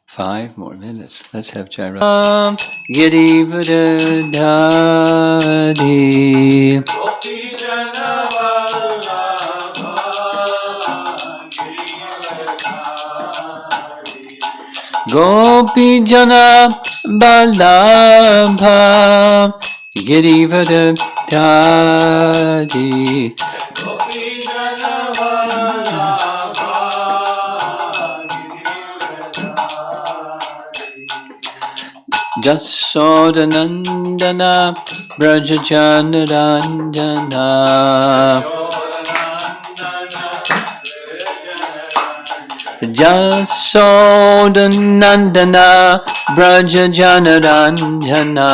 5 more minutes. Let's have Jai Ram. Girivardhari. Gopi Jana Vallabha Girivardhari. Jasodanandana Brajajanaranjana. Jasodanandana Brajajanaranjana.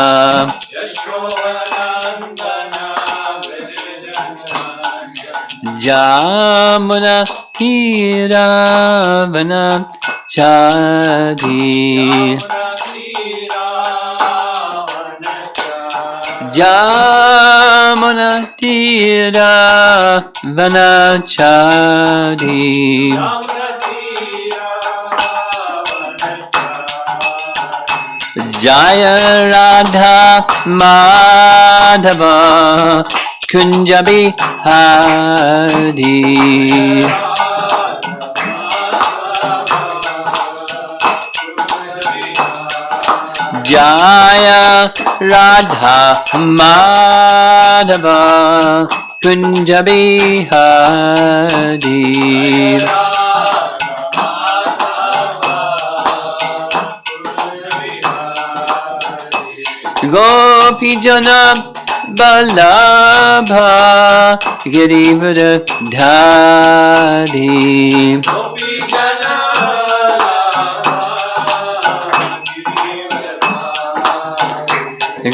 Jamuna Tiravana Chadi. Jamuna Tiravana Chadi. Jaya Radha Madhava Kunja Bihari. Jaya Radha Madhava Kunja Bihari. Gopi Jana Vallabha Girivardhari.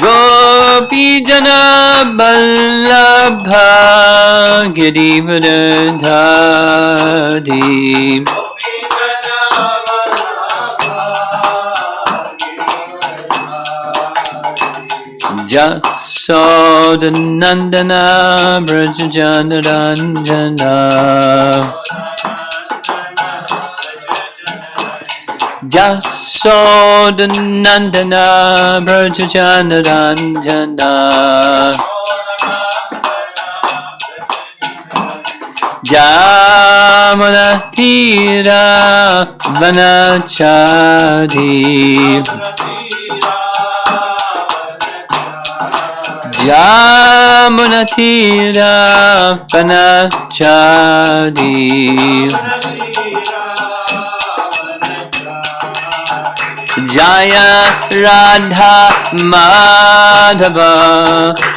Gopi Jana Vallabha Girivardhari. Jasodanandana Brajajanaranjana. Jasodanandana Brajajanaranjana. Jamuna Tiravana Chadi. Jamuna Tiravana Chadi. Jaya Radha Madhava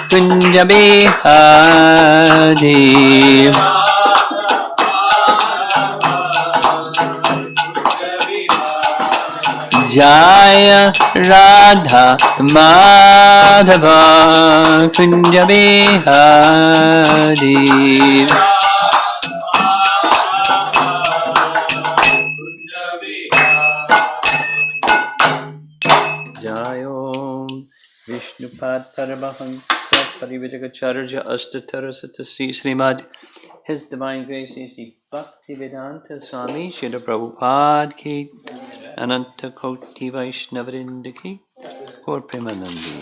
Kunja Bihari. Jaya Radha Madhava Kunja Bihari. Jayom Vishnupad Paramahansa Parivajagacharya Ashtatarasata Srimad His Divine Grace Sri Bhaktivedanta Swami Srila Prabhupada Ki Ananta Koti Vaishnavrinda Ki Gaur Premanandi.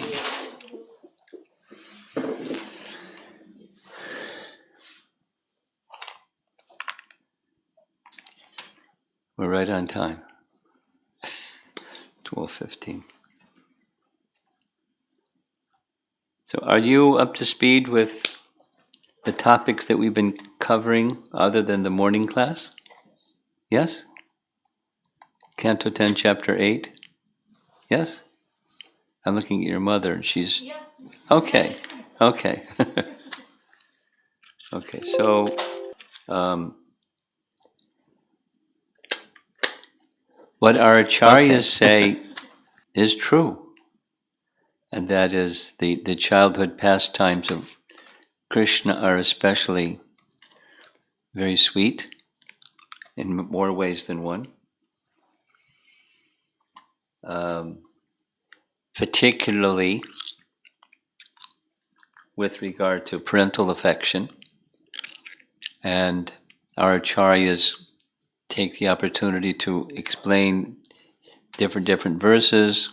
We're right on time. 12:15. So are you up to speed with the topics that we've been covering other than the morning class? Yes? Canto 10, Chapter 8? Yes? I'm looking at your mother and she's... Yeah. Okay, okay. Okay, so... what our acharyas say is true. And that is the childhood pastimes of Kṛṣṇa are especially very sweet in more ways than one. Particularly with regard to parental affection. And our acharyas take the opportunity to explain different verses,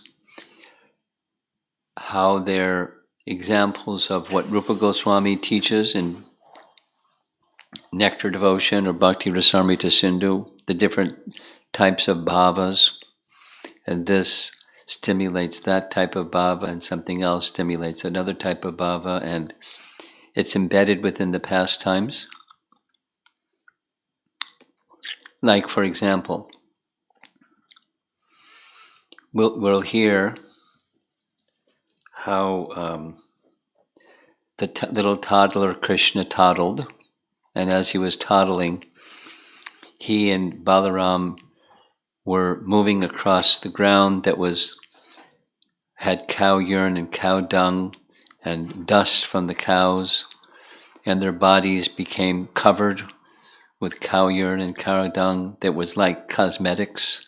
how they're examples of what Rupa Goswami teaches in Nectar Devotion or Bhakti Rasamrita Sindhu, the different types of bhavas, and this stimulates that type of bhava, and something else stimulates another type of bhava, and it's embedded within the pastimes. Like, for example, we'll hear how the little toddler Kṛṣṇa toddled, and as he was toddling, he and Balaram were moving across the ground that had cow urine and cow dung and dust from the cows, and their bodies became covered with cow urine and cow dung that was like cosmetics.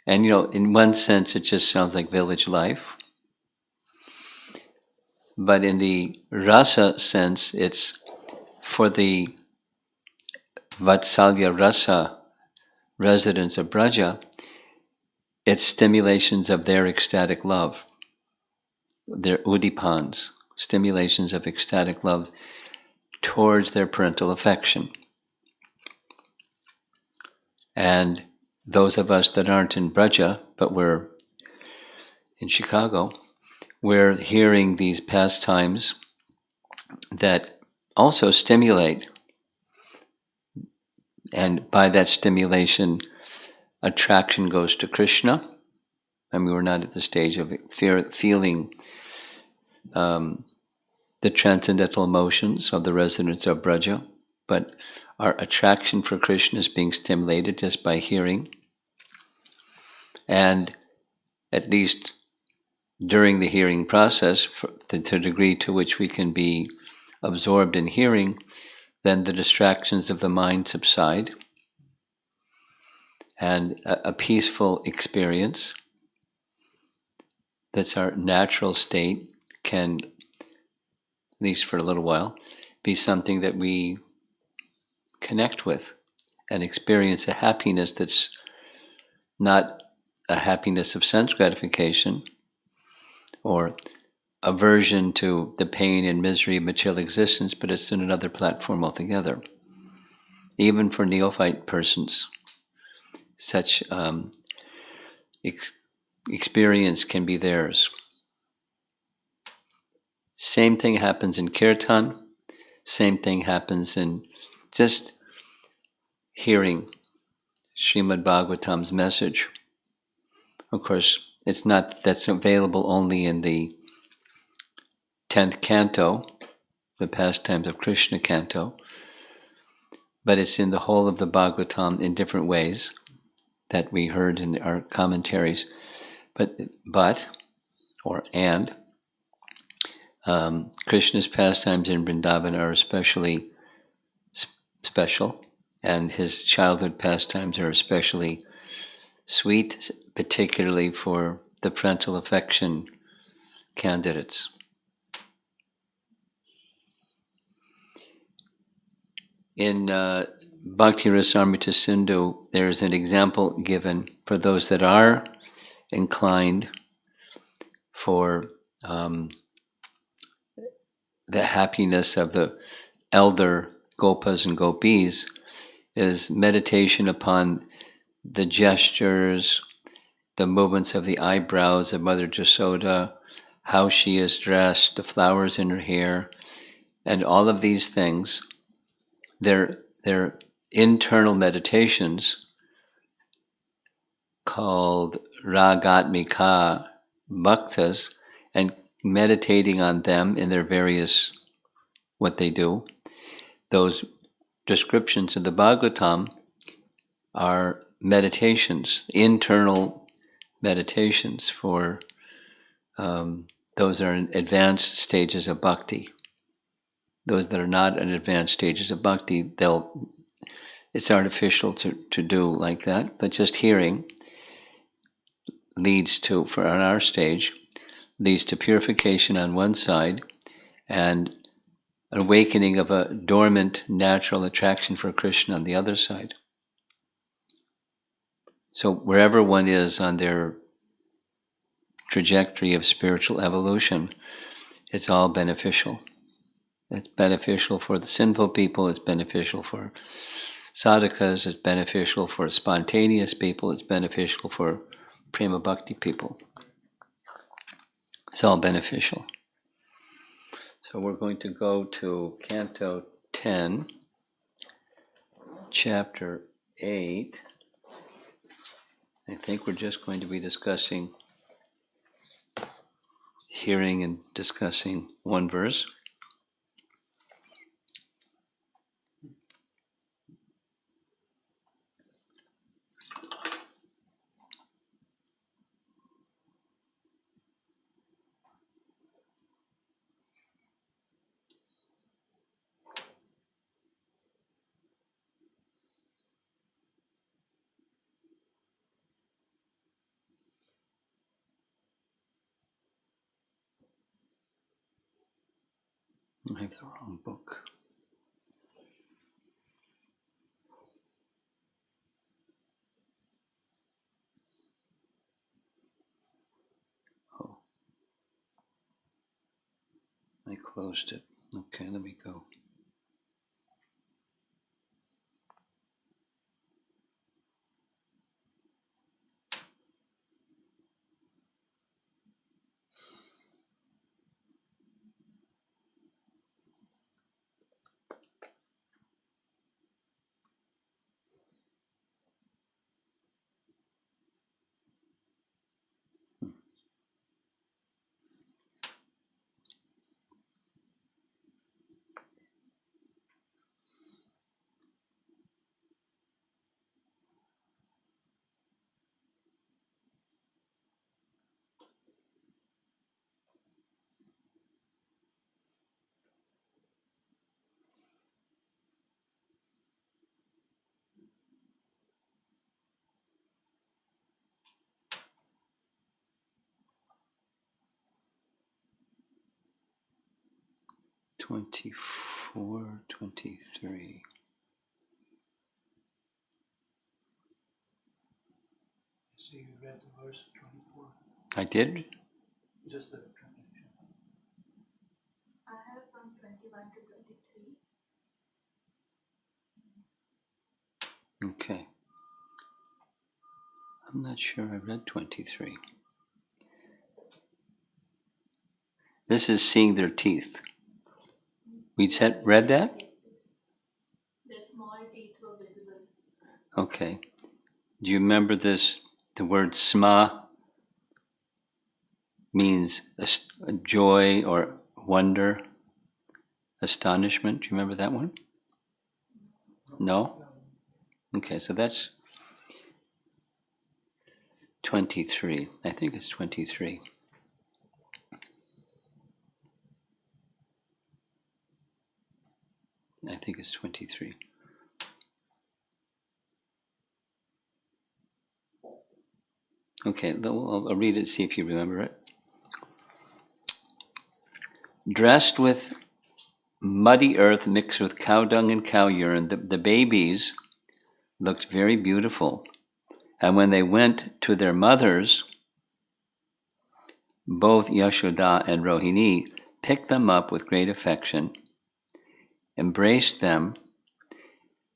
And in one sense it just sounds like village life. But in the rasa sense, it's for the Vatsalya rasa residents of Braja, it's stimulations of their ecstatic love, their udipans, stimulations of ecstatic love towards their parental affection. And those of us that aren't in Braja, but we're in Chicago, we're hearing these pastimes that also stimulate, and by that stimulation, attraction goes to Kṛṣṇa. I mean, we're not at the stage of feeling the transcendental emotions of the residents of Braja, but our attraction for Kṛṣṇa is being stimulated just by hearing. And at least during the hearing process, to the degree to which we can be absorbed in hearing, then the distractions of the mind subside, and a peaceful experience that's our natural state can, at least for a little while, be something that we connect with and experience a happiness that's not a happiness of sense gratification or aversion to the pain and misery of material existence, but it's in another platform altogether. Even for neophyte persons, such experience can be theirs. Same thing happens in kirtan, same thing happens in just hearing Srimad Bhagavatam's message. Of course, it's not that's available only in the 10th canto, the pastimes of Kṛṣṇa canto, but it's in the whole of the Bhagavatam in different ways that we heard in our commentaries. Krishna's pastimes in Vrindavan are especially special, and his childhood pastimes are especially sweet, particularly for the parental affection candidates. In Bhakti Rasamrita Sindhu, there is an example given for those that are inclined for the happiness of the elder gopas and gopis, is meditation upon the gestures, the movements of the eyebrows of Mother Jasoda, how she is dressed, the flowers in her hair, and all of these things. They're internal meditations called ragatmika bhaktas, and meditating on them in their various, what they do. Those descriptions of the Bhagavatam are meditations, internal meditations for those that are in advanced stages of bhakti. Those that are not in advanced stages of bhakti, it's artificial to do like that, but just hearing leads to, for on our stage, leads to purification on one side and an awakening of a dormant natural attraction for Kṛṣṇa on the other side. So wherever one is on their trajectory of spiritual evolution, it's all beneficial. It's beneficial for the sinful people, it's beneficial for sadhakas, it's beneficial for spontaneous people, it's beneficial for prema bhakti people. It's all beneficial. So we're going to go to Canto 10, Chapter 8. I think we're just going to be discussing, hearing and discussing one verse. I have the wrong book. Oh, I closed it. Okay, let me go. Twenty-four, 23. So you read the verse 24? I did? Just the translation. I have from 21 to 23. Okay. I'm not sure I read 23. This is seeing their teeth. We read that? Yes, the small teeth were visible. Okay. Do you remember this? The word sma means a joy or wonder, astonishment. Do you remember that one? No? Okay, so that's 23. I think it's 23. I think it's 23. Okay, I'll read it, see if you remember it. Dressed with muddy earth mixed with cow dung and cow urine, the babies looked very beautiful. And when they went to their mothers, both Yashoda and Rohini picked them up with great affection, embraced them,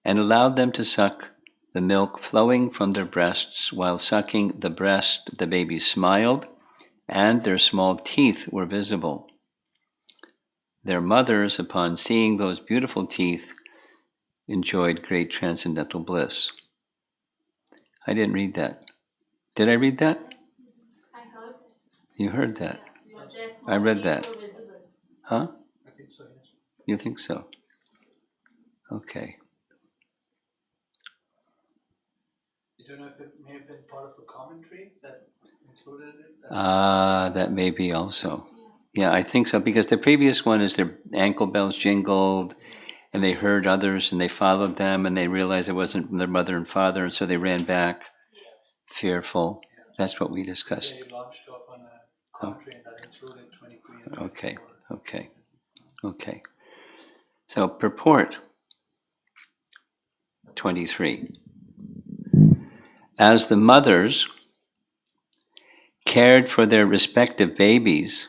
and allowed them to suck the milk flowing from their breasts. While sucking the breast, the babies smiled, and their small teeth were visible. Their mothers, upon seeing those beautiful teeth, enjoyed great transcendental bliss. I didn't read that. Did I read that? I heard that. You heard that. Yeah, their small I read teeth that. were visible. Huh? I think so, yes. You think so? Okay. I don't know if it may have been part of a commentary that included it. That may be also. Yeah, I think so, because the previous one is their ankle bells jingled, and they heard others, and they followed them, and they realized it wasn't their mother and father, and so they ran back, fearful. That's what we discussed. They launched off on a commentary that included 23 and 24. Okay. So purport 23. As the mothers cared for their respective babies,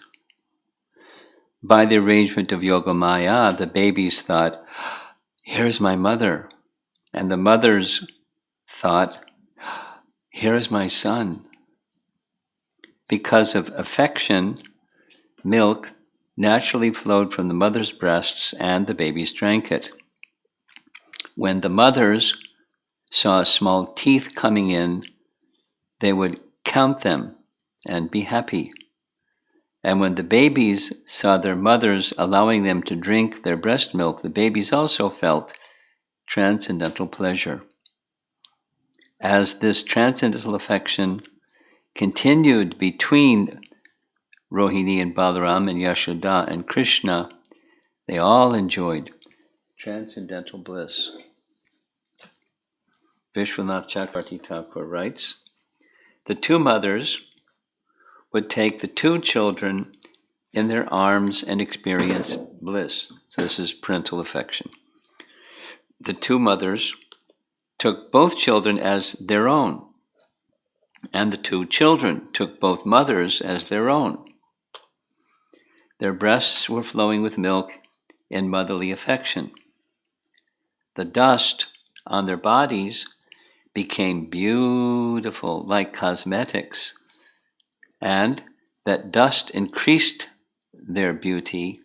by the arrangement of Yogamaya, the babies thought, here's my mother. And the mothers thought, here is my son. Because of affection, milk naturally flowed from the mother's breasts and the babies drank it. When the mothers saw small teeth coming in, they would count them and be happy. And when the babies saw their mothers allowing them to drink their breast milk, the babies also felt transcendental pleasure. As this transcendental affection continued between Rohini and Balaram and Yashoda and Kṛṣṇa, they all enjoyed transcendental bliss. Vishwanath Chakravarti Thakur writes, the two mothers would take the two children in their arms and experience bliss. So this is parental affection. The two mothers took both children as their own, and the two children took both mothers as their own. Their breasts were flowing with milk in motherly affection. The dust on their bodies became beautiful, like cosmetics, and that dust increased their beauty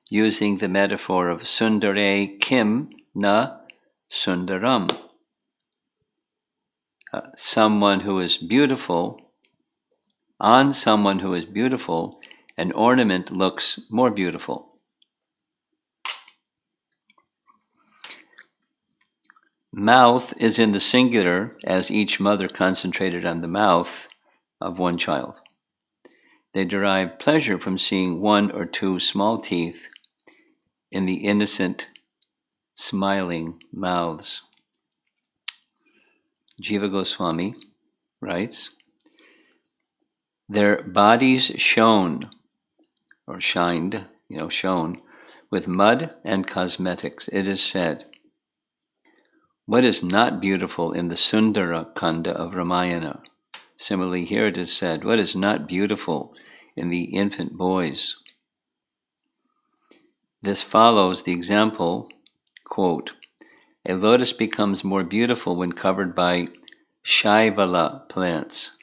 using the metaphor of sundare kim na sundaram. Someone who is beautiful, on someone who is beautiful, an ornament looks more beautiful. Mouth is in the singular, as each mother concentrated on the mouth of one child. They derive pleasure from seeing one or two small teeth in the innocent, smiling mouths. Jiva Goswami writes, their bodies shone, or shined, shone, with mud and cosmetics. It is said, what is not beautiful in the Sundara Kanda of Ramayana? Similarly, here it is said, what is not beautiful in the infant boys? This follows the example, quote, a lotus becomes more beautiful when covered by shaivala plants.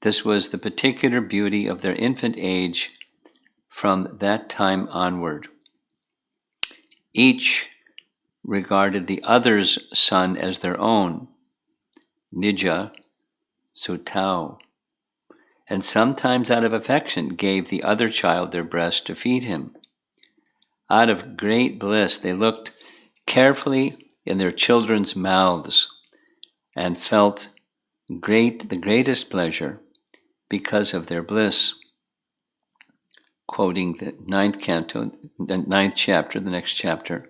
This was the particular beauty of their infant age from that time onward. Each regarded the other's son as their own, nija, sutau, and sometimes out of affection gave the other child their breast to feed him. Out of great bliss, they looked carefully in their children's mouths and felt the greatest pleasure because of their bliss. Quoting the 9th canto, the 9th chapter, the next chapter,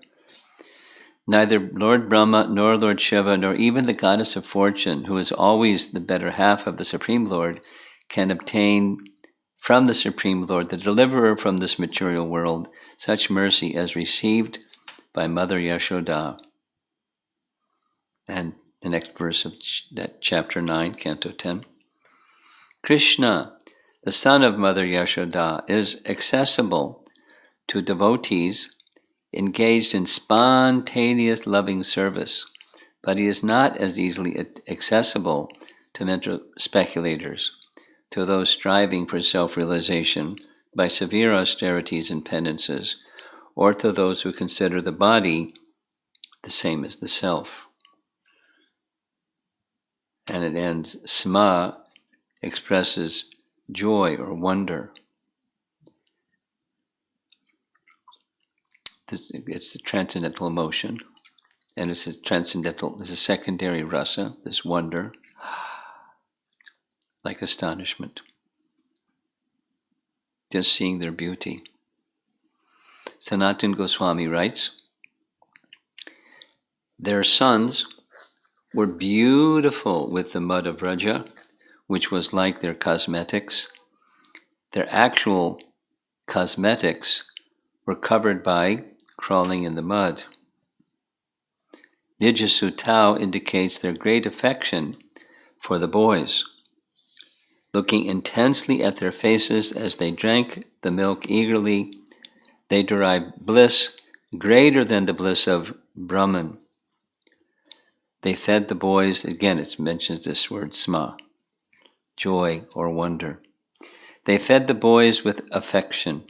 neither Lord Brahma nor Lord Shiva nor even the goddess of fortune, who is always the better half of the Supreme Lord, can obtain from the Supreme Lord, the deliverer from this material world, such mercy as received by Mother Yashoda. And the next verse of that chapter 9, canto 10. Kṛṣṇa, the son of Mother Yashoda, is accessible to devotees engaged in spontaneous loving service, but he is not as easily accessible to mental speculators, to those striving for self-realization by severe austerities and penances, or to those who consider the body the same as the self. And it ends, sma expresses joy or wonder. It's the transcendental emotion, and it's a transcendental, it's a secondary rasa, this wonder, like astonishment, just seeing their beauty. Sanatana Goswami writes, their sons were beautiful with the mud of Vraja, which was like their cosmetics. Their actual cosmetics were covered by crawling in the mud. Nijasutau indicates their great affection for the boys. Looking intensely at their faces as they drank the milk eagerly, they derived bliss greater than the bliss of Brahman. They fed the boys, again it mentions this word sma, joy or wonder. They fed the boys with affection.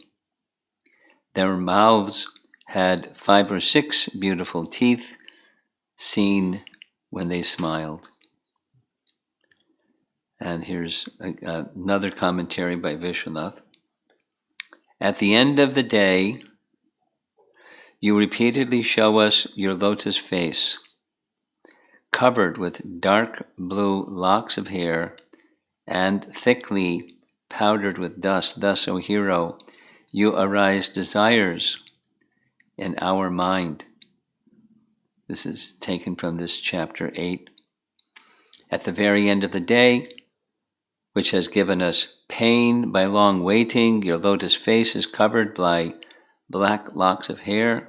Their mouths had 5 or 6 beautiful teeth seen when they smiled. And here's another commentary by Vishwanath. At the end of the day, you repeatedly show us your lotus face, covered with dark blue locks of hair and thickly powdered with dust. Thus, O hero, you arise desires in our mind. This is taken from this chapter 8. At the very end of the day, which has given us pain by long waiting, your lotus face is covered by black locks of hair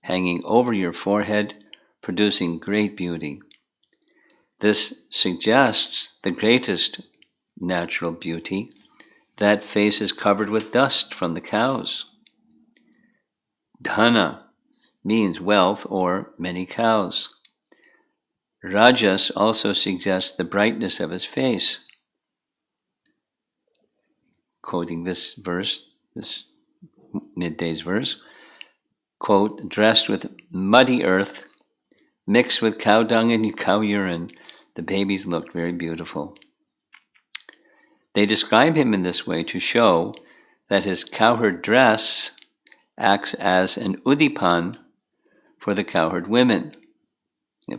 hanging over your forehead, producing great beauty. This suggests the greatest natural beauty. That face is covered with dust from the cows. Dhana means wealth or many cows. Rajas also suggests the brightness of his face. Quoting this verse, this midday's verse, quote, dressed with muddy earth, mixed with cow dung and cow urine, the babies looked very beautiful. They describe him in this way to show that his cowherd dress acts as an udipan for the cowherd women.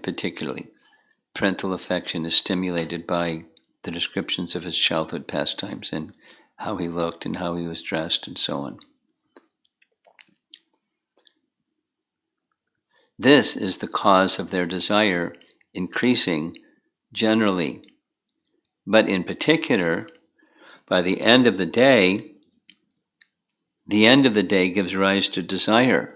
Particularly, parental affection is stimulated by the descriptions of his childhood pastimes and how he looked and how he was dressed and so on. This is the cause of their desire increasing generally, but in particular, by the end of the day gives rise to desire.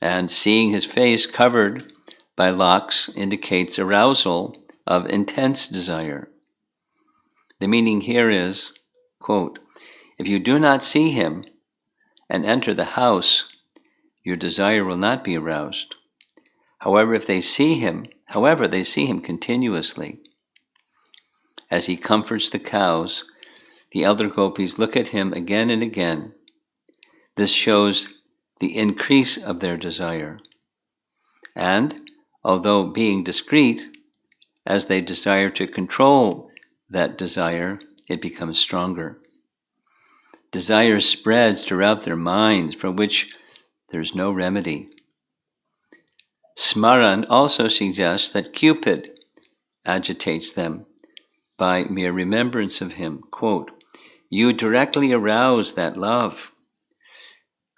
And seeing his face covered by locks indicates arousal of intense desire. The meaning here is, quote, if you do not see him and enter the house, your desire will not be aroused. However, they see him continuously. As he comforts the cows, the elder gopis look at him again and again. This shows the increase of their desire. And, although being discreet, as they desire to control that desire, it becomes stronger. Desire spreads throughout their minds, for which there's no remedy. Smaran also suggests that Cupid agitates them by mere remembrance of him. Quote, you directly arouse that love.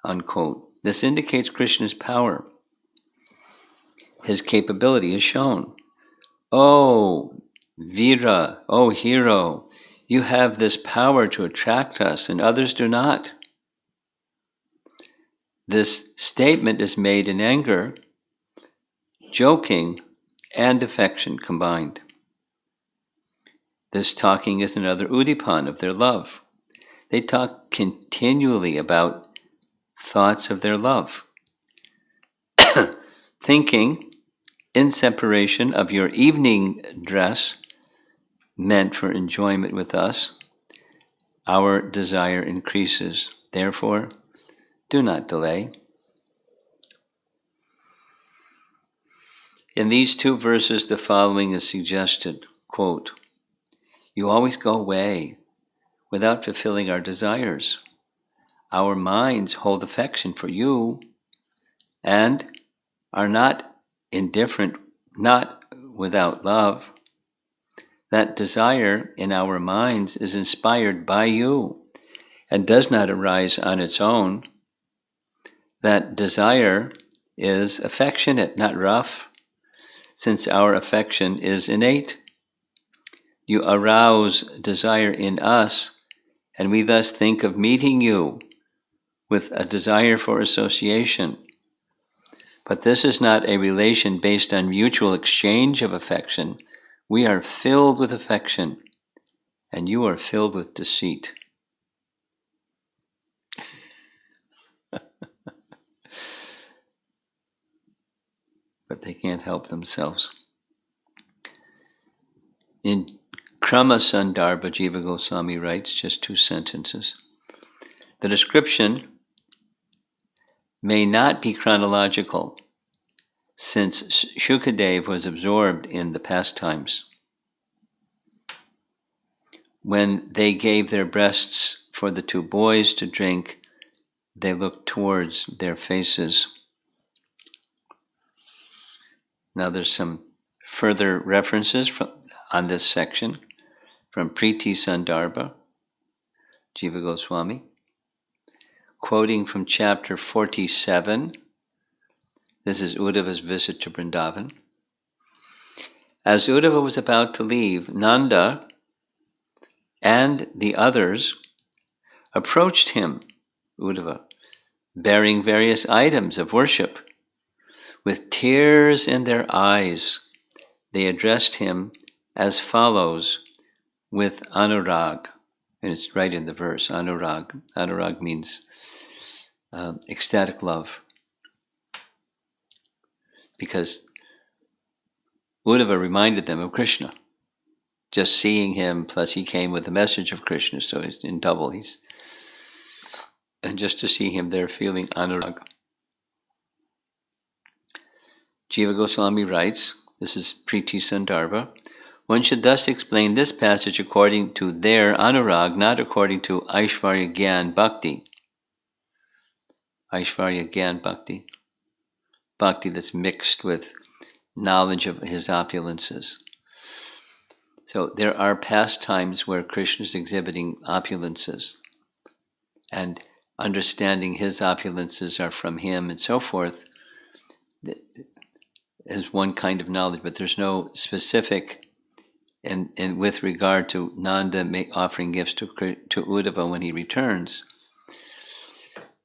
Unquote. This indicates Krishna's power. His capability is shown. Oh, Vira, oh hero, you have this power to attract us and others do not. This statement is made in anger, joking, and affection combined. This talking is another udipan of their love. They talk continually about thoughts of their love. Thinking in separation of your evening dress meant for enjoyment with us, our desire increases. Therefore, do not delay. In these 2 verses, the following is suggested, quote, you always go away without fulfilling our desires. Our minds hold affection for you and are not indifferent, not without love. That desire in our minds is inspired by you and does not arise on its own. That desire is affectionate, not rough, since our affection is innate. You arouse desire in us, and we thus think of meeting you with a desire for association. But this is not a relation based on mutual exchange of affection. We are filled with affection, and you are filled with deceit. But they can't help themselves. In Kṛṣṇa Sandarbha, Jiva Goswami writes, just 2 sentences, the description may not be chronological, since Shukadev was absorbed in the pastimes. When they gave their breasts for the 2 boys to drink, they looked towards their faces. Now there's some further references on this section from Priti Sandarbha, Jiva Goswami, quoting from chapter 47. This is Uddhava's visit to Vrindavan. As Uddhava was about to leave, Nanda and the others approached him, Uddhava, bearing various items of worship. With tears in their eyes, they addressed him as follows with anurag. And it's right in the verse, anurag. Anurag means ecstatic love. Because Uddhava reminded them of Kṛṣṇa. Just seeing him, plus he came with the message of Kṛṣṇa, so he's in double. And just to see him there feeling anurag. Jiva Goswami writes, this is Priti Sandarbha, one should thus explain this passage according to their anurag, not according to Aishvarya Gyan Bhakti. Aishvarya Gyan Bhakti. Bhakti that's mixed with knowledge of his opulences. So there are pastimes where Krishna is exhibiting opulences, and understanding his opulences are from him and so forth is one kind of knowledge, but there's no specific, and with regard to Nanda offering gifts to Uddhava when he returns,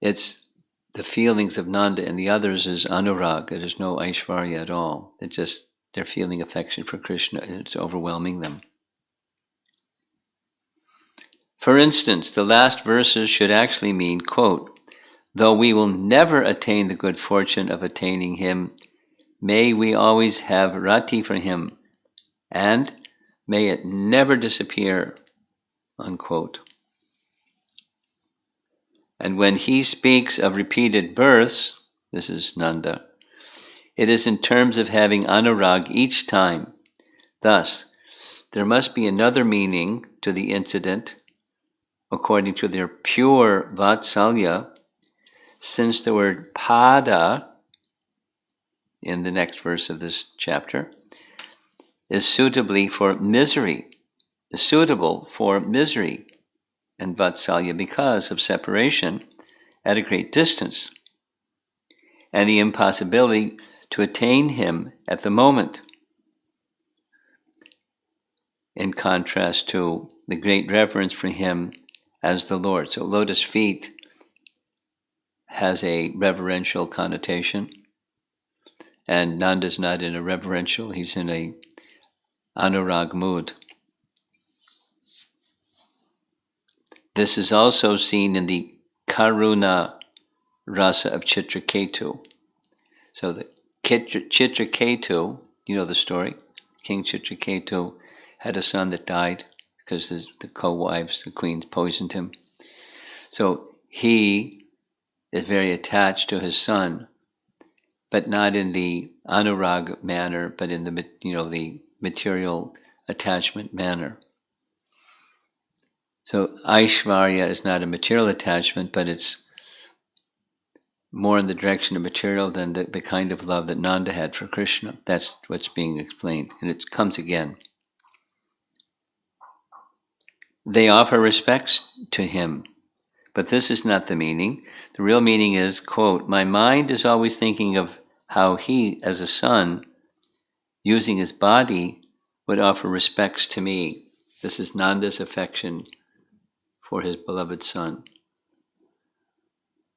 it's the feelings of Nanda and the others is anurag. It is no Aishvarya at all. It's just they're feeling affection for Krishna. It's overwhelming them. For instance, the last verses should actually mean, quote, though we will never attain the good fortune of attaining him, may we always have rati for him, and may it never disappear, unquote. And when he speaks of repeated births, this is Nanda, it is in terms of having anurag each time. Thus, there must be another meaning to the incident according to their pure vatsalya, since the word pada in the next verse of this chapter is suitable for misery and vatsalya because of separation at a great distance and the impossibility to attain him at the moment, in contrast to the great reverence for him as the Lord. So lotus feet has a reverential connotation, and Nanda's not in a reverential, he's in a anurag mood. This is also seen in the Karuna rasa of Chitraketu. So the Chitraketu, you know the story, King Chitraketu had a son that died because the co-wives, the queens, poisoned him. So he is very attached to his son, but not in the anurag manner, but in the material attachment manner. So Aishvarya is not a material attachment, but it's more in the direction of material than the kind of love that Nanda had for Kṛṣṇa. That's what's being explained, and it comes again. They offer respects to him, but this is not the meaning. The real meaning is, quote, my mind is always thinking of how he, as a son, using his body, would offer respects to me. This is Nanda's affection for his beloved son.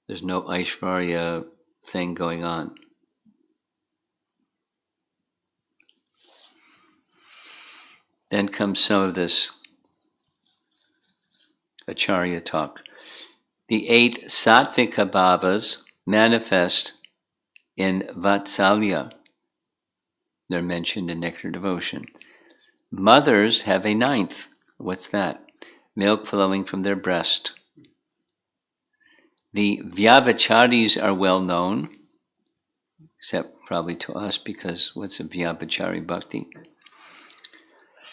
There's no Aishvarya thing going on. Then comes some of this Acharya talk. The 8 Sattvika Bhavas manifest in Vatsalya. They're mentioned in Nectar Devotion. Mothers have a 9th. What's that? Milk flowing from their breast. The Vyabhacharis are well known, except probably to us, because what's a Vyabhachari Bhakti?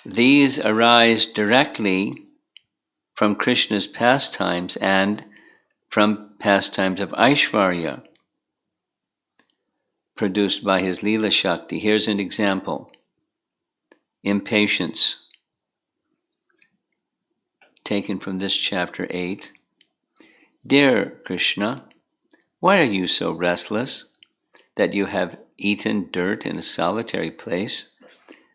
These arise directly from Krishna's pastimes and from pastimes of Aishvarya, produced by his Leela Shakti. Here's an example. Impatience, taken from this chapter 8. Dear Kṛṣṇa, why are you so restless that you have eaten dirt in a solitary place?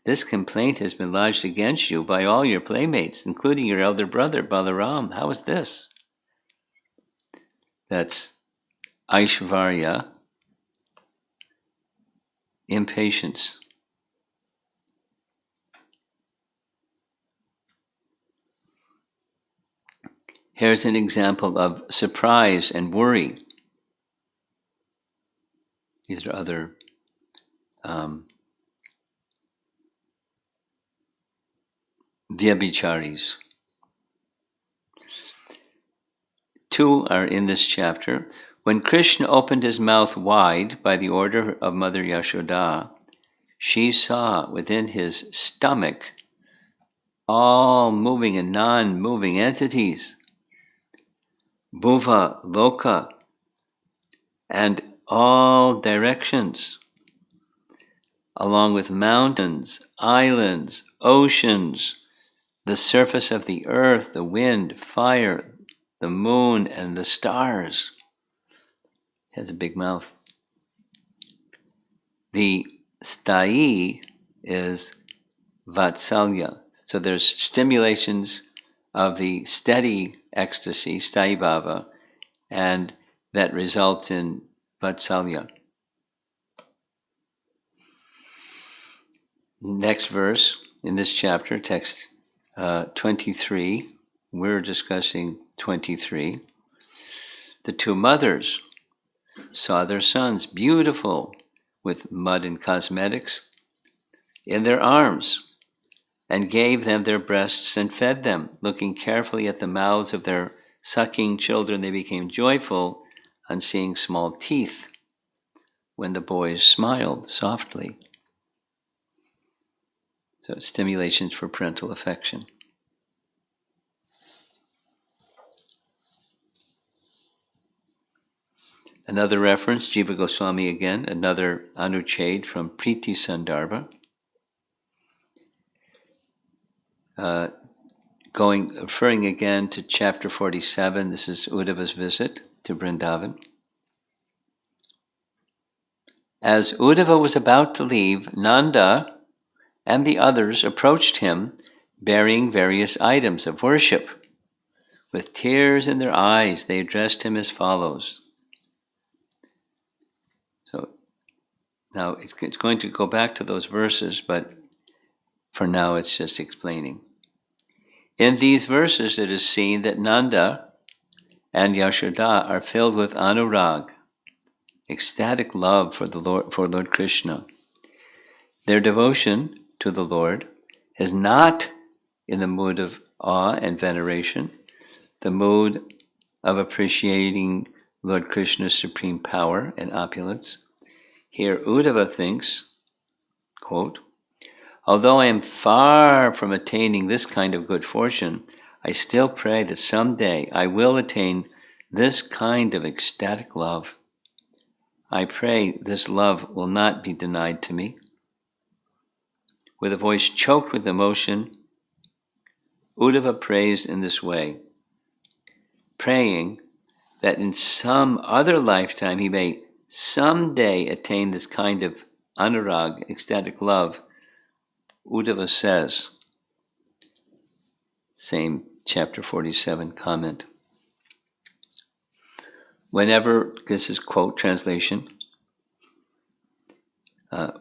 This complaint has been lodged against you by all your playmates, including your elder brother, Balaram. How is this? That's Aishvarya, impatience. Here's an example of surprise and worry. These are other Vyabhicharis. 2 are in this chapter. When Krishna opened his mouth wide by the order of Mother Yashoda, she saw within his stomach all moving and non-moving entities, bhuva, loka, and all directions, along with mountains, islands, oceans, the surface of the earth, the wind, fire, the moon, and the stars. He has a big mouth. The sthai is vatsalya. So there's stimulations of the steady ecstasy, sthai bhava, and that results in vatsalya. Next verse in this chapter, text 23, we're discussing 23. The 2 mothers saw their sons, beautiful, with mud and cosmetics, in their arms, and gave them their breasts and fed them. Looking carefully at the mouths of their sucking children, they became joyful on seeing small teeth when the boys smiled softly. So stimulations for parental affection. Another reference, Jiva Goswami again, another anuchhed from Priti Sandarbha. Referring again to chapter 47, this is Uddhava's visit to Vrindavan. As Uddhava was about to leave, Nanda and the others approached him bearing various items of worship. With tears in their eyes, they addressed him as follows. So now it's going to go back to those verses, but for now it's just explaining. In these verses it is seen that Nanda and Yashoda are filled with anurag, ecstatic love for Lord Kṛṣṇa. Their devotion to the Lord is not in the mood of awe and veneration, the mood of appreciating Lord Kṛṣṇa's supreme power and opulence. Here Uddhava thinks, quote, although I am far from attaining this kind of good fortune, I still pray that someday I will attain this kind of ecstatic love. I pray this love will not be denied to me. With a voice choked with emotion, Uddhava prays in this way, praying that in some other lifetime he may someday attain this kind of anurag, ecstatic love. Uddhava says, same chapter 47 comment, whenever, this is quote translation,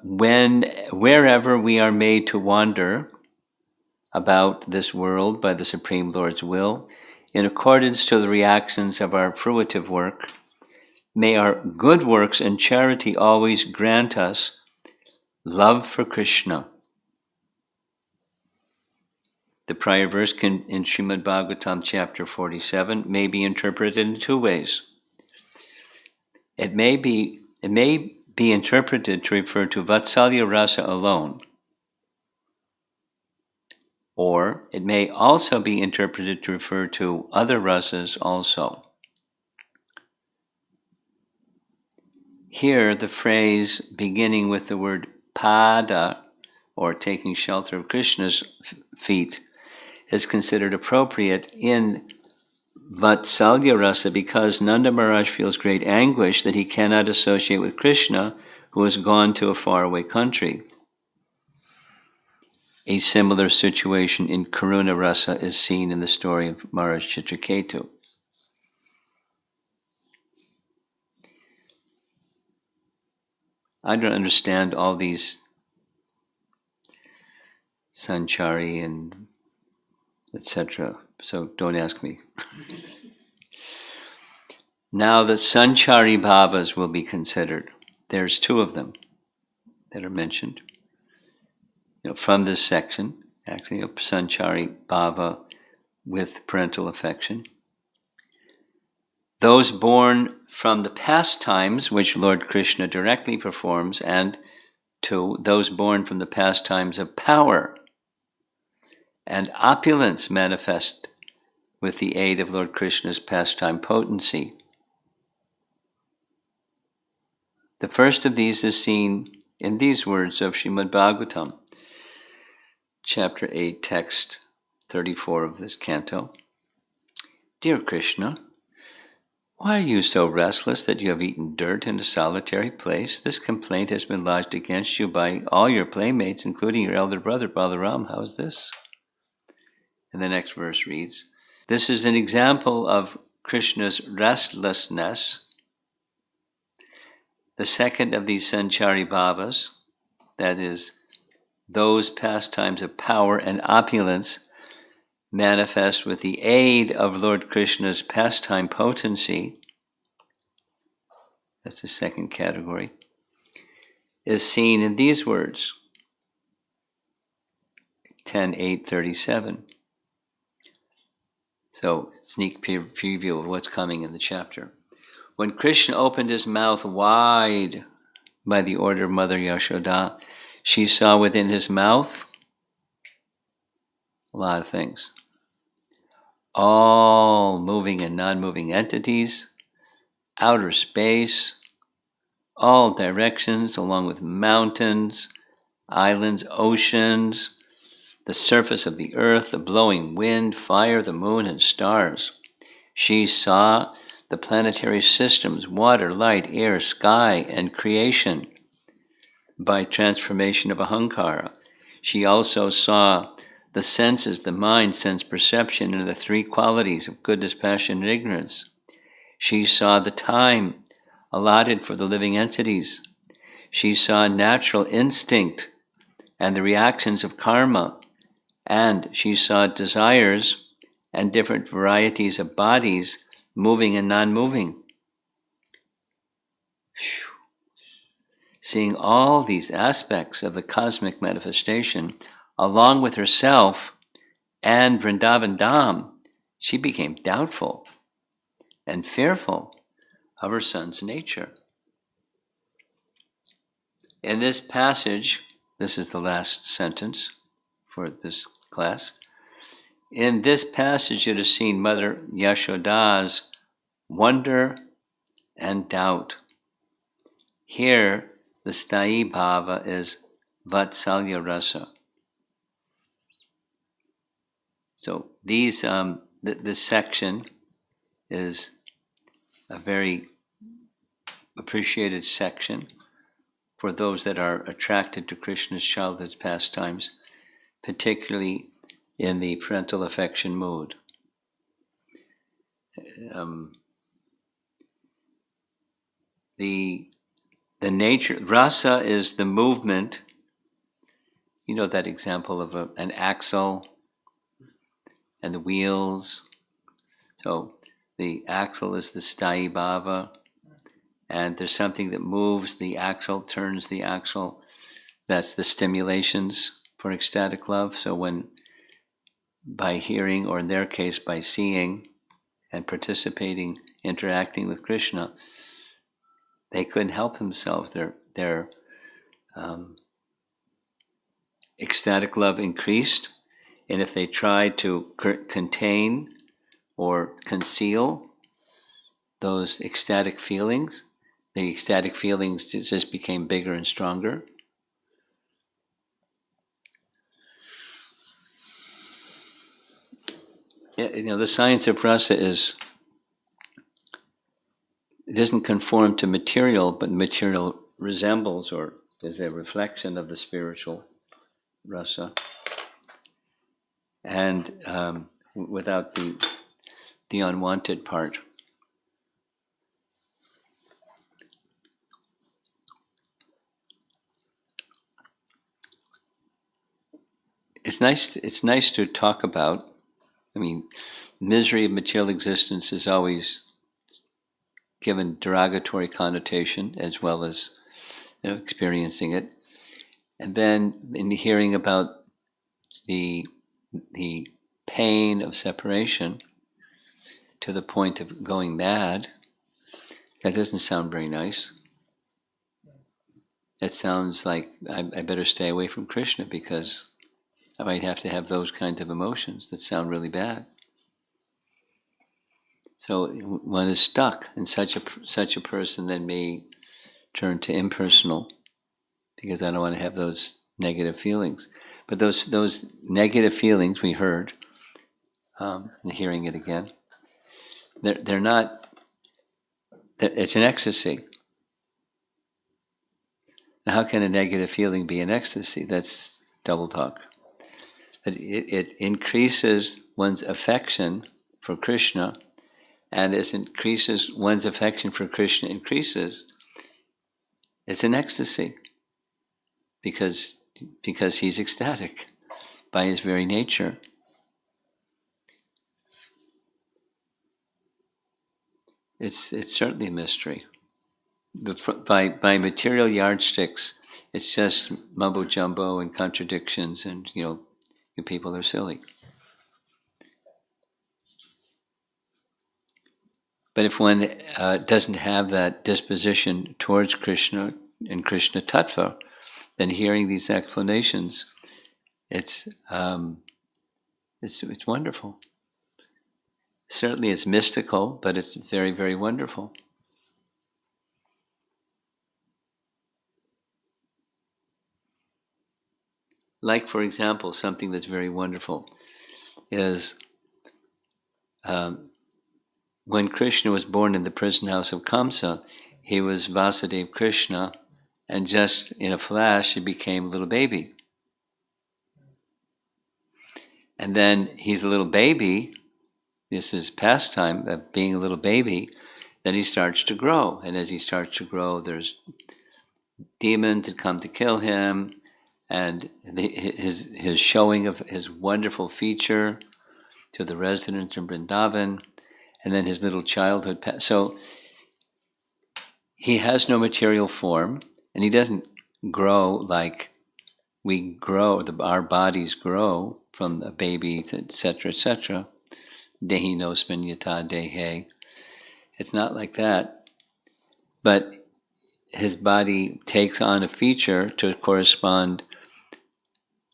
wherever we are made to wander, about this world by the Supreme Lord's will, in accordance to the reactions of our fruitive work. May our good works and charity always grant us love for Kṛṣṇa. The prior verse in Srimad Bhagavatam chapter 47 may be interpreted in two ways. It may be interpreted to refer to Vatsalya Rasa alone, or it may also be interpreted to refer to other rasas also. Here, the phrase beginning with the word pada, or taking shelter of Krishna's feet, is considered appropriate in Vatsalya Rasa because Nanda Maharaj feels great anguish that he cannot associate with Kṛṣṇa, who has gone to a faraway country. A similar situation in Karuna Rasa is seen in the story of Maharaj Chitraketu. I don't understand all these sanchari and etc., so don't ask me. Now the sanchari bhavas will be considered. There's two of them that are mentioned. From this section, actually, a sanchari bhava with parental affection. Those born from the pastimes which Lord Kṛṣṇa directly performs, and two, those born from the pastimes of power and opulence manifest with the aid of Lord Kṛṣṇa's pastime potency. The first of these is seen in these words of Srimad Bhagavatam, chapter 8, text 34 of this canto. Dear Kṛṣṇa, why are you so restless that you have eaten dirt in a solitary place? This complaint has been lodged against you by all your playmates, including your elder brother Balaram. How is this? And the next verse reads, this is an example of Kṛṣṇa's restlessness. The second of these sanchari bhavas, that is, those pastimes of power and opulence, manifest with the aid of Lord Kṛṣṇa's pastime potency, that's the second category, is seen in these words, 10.8.37. So, sneak preview of what's coming in the chapter. When Kṛṣṇa opened his mouth wide by the order of Mother Yashoda, she saw within his mouth a lot of things. All moving and non-moving entities, outer space, all directions, along with mountains, islands, oceans, the surface of the earth, the blowing wind, fire, the moon, and stars. She saw the planetary systems, water, light, air, sky, and creation by transformation of ahankara. She also saw the senses, the mind, sense perception, and the three qualities of goodness, passion, and ignorance. She saw the time allotted for the living entities. She saw natural instinct and the reactions of karma, and she saw desires and different varieties of bodies, moving and non-moving. Seeing all these aspects of the cosmic manifestation, along with herself and Vrindavan Dham, she became doubtful and fearful of her son's nature. In this passage, this is the last sentence for this class. In this passage, it is seen Mother Yashoda's wonder and doubt. Here, the Sthayi Bhava is Vatsalya Rasa. So these, this section is a very appreciated section for those that are attracted to Krishna's childhood pastimes, particularly in the parental affection mood. The nature, rasa is the movement. You know that example of an axle and the wheels. So the axle is the sthayi bhava, and there's something that moves the axle, turns the axle. That's the stimulations for ecstatic love. So when, by hearing, or in their case by seeing and participating, interacting with Kṛṣṇa, they couldn't help themselves. Their ecstatic love increased, and if they tried to contain or conceal those ecstatic feelings, the ecstatic feelings just became bigger and stronger. The science of rasa it doesn't conform to material, but material resembles or is a reflection of the spiritual rasa, and without the unwanted part. It's nice to talk about. I mean, misery of material existence is always given derogatory connotation, as well as experiencing it. And then in hearing about the pain of separation to the point of going mad, that doesn't sound very nice. It sounds like I better stay away from Kṛṣṇa because I might have to have those kinds of emotions that sound really bad. So one is stuck, and such a person then may turn to impersonal, because I don't want to have those negative feelings. But those negative feelings we heard, and hearing it again, they're not. It's an ecstasy. Now, how can a negative feeling be an ecstasy? That's double talk. It increases one's affection for Kṛṣṇa, and as increases one's affection for Kṛṣṇa increases, it's an ecstasy, because he's ecstatic by his very nature. It's certainly a mystery. But by material yardsticks, it's just mumbo jumbo and contradictions, and you people are silly. But if one doesn't have that disposition towards Kṛṣṇa and Kṛṣṇa tattva, then hearing these explanations, it's wonderful. Certainly it's mystical, but it's very, very wonderful. Like, for example, something that's very wonderful is when Kṛṣṇa was born in the prison house of Kamsa, he was Vasudeva Kṛṣṇa, and just in a flash he became a little baby. And then he's a little baby. This is pastime of being a little baby. Then he starts to grow, and as he starts to grow, there's demons that come to kill him, and his showing of his wonderful feature to the residents in Vrindavan, and then his little childhood. So he has no material form, and he doesn't grow like we grow. Our bodies grow from a baby, etc., etc. Dehi nosmin yata dehe. It's not like that, but his body takes on a feature to correspond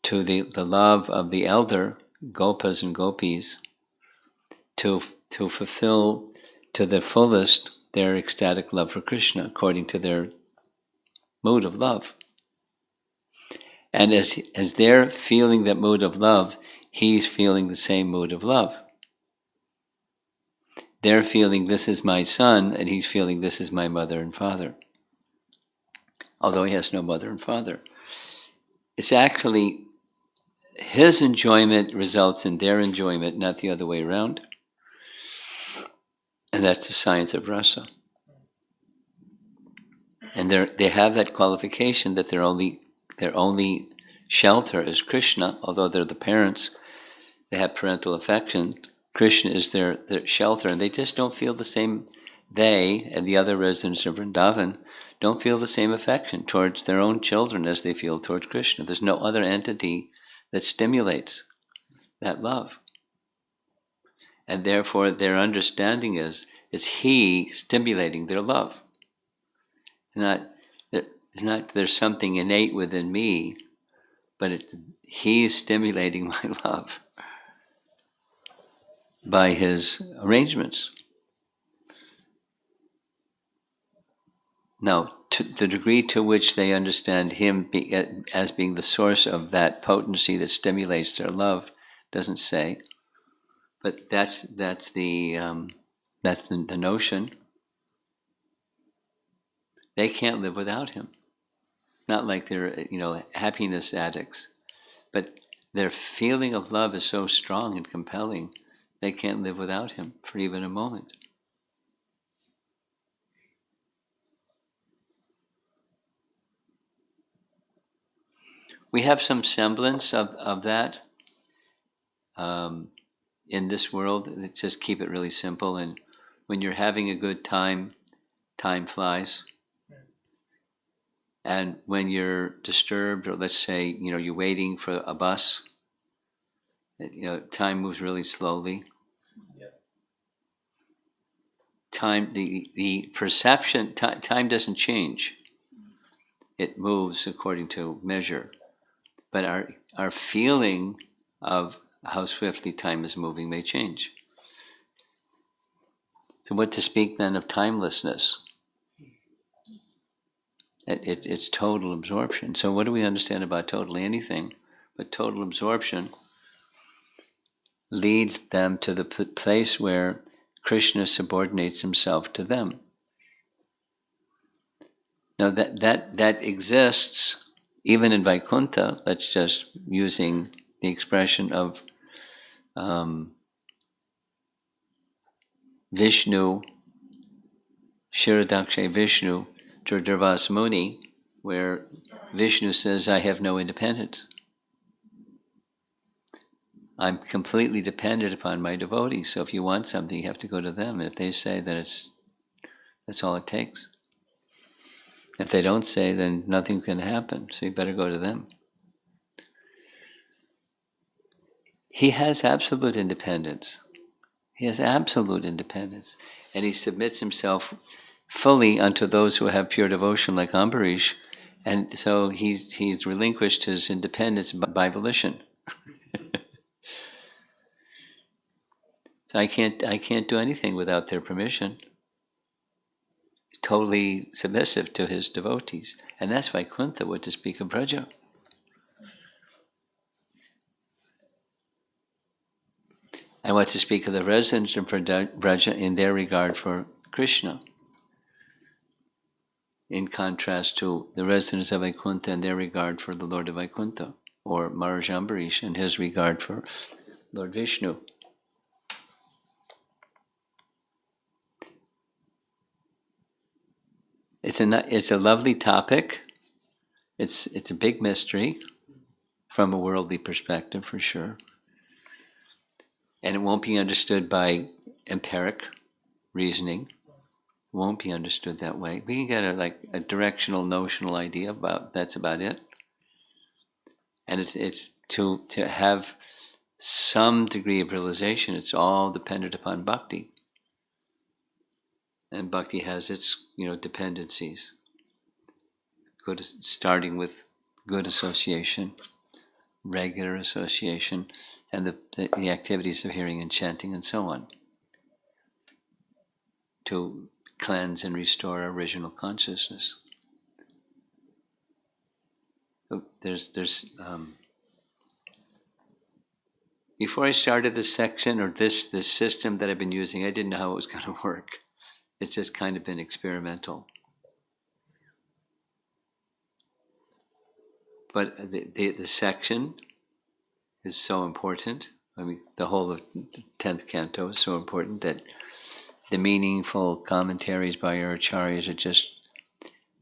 to the love of the elder gopas and gopis, to fulfill to the fullest their ecstatic love for Kṛṣṇa according to their mood of love. And as they're feeling that mood of love, he's feeling the same mood of love. They're feeling, this is my son, and he's feeling, this is my mother and father. Although he has no mother and father. It's actually, his enjoyment results in their enjoyment, not the other way around. And that's the science of rasa. And they have that qualification that their only shelter is Kṛṣṇa, although they're the parents. They have parental affection. Krishna is their shelter, and they just don't feel the same. They and the other residents of Vrindavan don't feel the same affection towards their own children as they feel towards Krishna. There's no other entity that stimulates that love. And therefore their understanding is he stimulating their love. It's not there's something innate within me, but he's stimulating my love by his arrangements. Now, to the degree to which they understand him as being the source of that potency that stimulates their love, doesn't say. But that's the notion. They can't live without him. Not like they're happiness addicts, but their feeling of love is so strong and compelling, they can't live without him for even a moment. We have some semblance of that in this world. Let's just keep it really simple. And when you're having a good time, time flies. And when you're disturbed, or let's say you're waiting for a bus, time moves really slowly. Yeah. Time, the perception, time doesn't change. It moves according to measure. But our feeling of how swiftly time is moving may change. So what to speak then of timelessness? It's total absorption. So what do we understand about totally anything? But total absorption leads them to the place where Krishna subordinates himself to them. Now that exists even in Vaikuntha. That's just using the expression of Vishnu, Shiradakshay Vishnu, Durvas Muni, where Vishnu says, I have no independence. I'm completely dependent upon my devotees, so if you want something, you have to go to them. If they say, then that's all it takes. If they don't say, then nothing's going to happen, so you better go to them. He has absolute independence. He has absolute independence. And he submits himself fully unto those who have pure devotion, like Ambarish. And so he's relinquished his independence by volition. So I can't do anything without their permission. Totally submissive to his devotees. And that's Vaikuntha, what to speak of Braja. And what to speak of the residents of Braja in their regard for Krishna, in contrast to the residents of Vaikuntha and their regard for the Lord of Vaikuntha, or Maharaj Ambarish and his regard for Lord Vishnu. It's a lovely topic. It's a big mystery from a worldly perspective, for sure. And it won't be understood by empiric reasoning. It won't be understood that way. We can get a directional, notional idea about that's about it. And it's to have some degree of realization. It's all dependent upon bhakti. And bhakti has its dependencies. Starting with good association, regular association, and the activities of hearing and chanting and so on, to cleanse and restore our original consciousness. So there's before I started this section or this system that I've been using, I didn't know how it was going to work. It's just kind of been experimental. But the section is so important. I mean, the whole of the 10th canto is so important that the meaningful commentaries by our acharyas, it just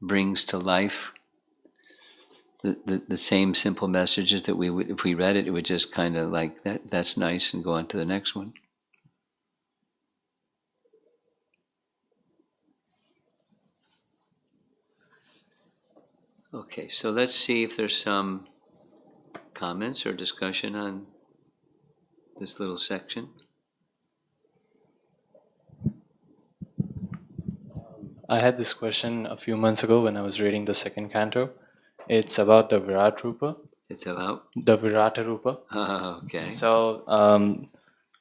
brings to life the same simple messages that we would, if we read it, it would just kind of like, that's nice, and go on to the next one. Okay, so let's see if there's some comments or discussion on this little section. I had this question a few months ago when I was reading the second canto. It's about the Virat Rupa. It's about? The Virata Rupa. Okay. So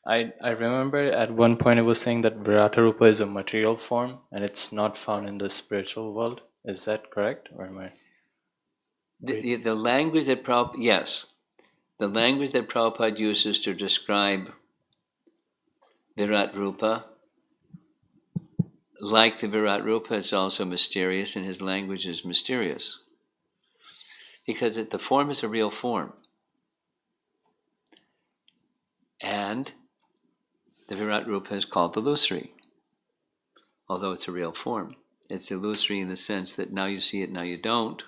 I remember at one point it was saying that Virata Rupa is a material form and it's not found in the spiritual world. Is that correct? Or am I? The language that Prabhupada, yes, the language that Prabhupada uses to describe Virat Rupa, like the Virat Rupa, it's also mysterious, and his language is mysterious. Because the form is a real form. And the Virat Rupa is called illusory, although it's a real form. It's illusory in the sense that now you see it, now you don't.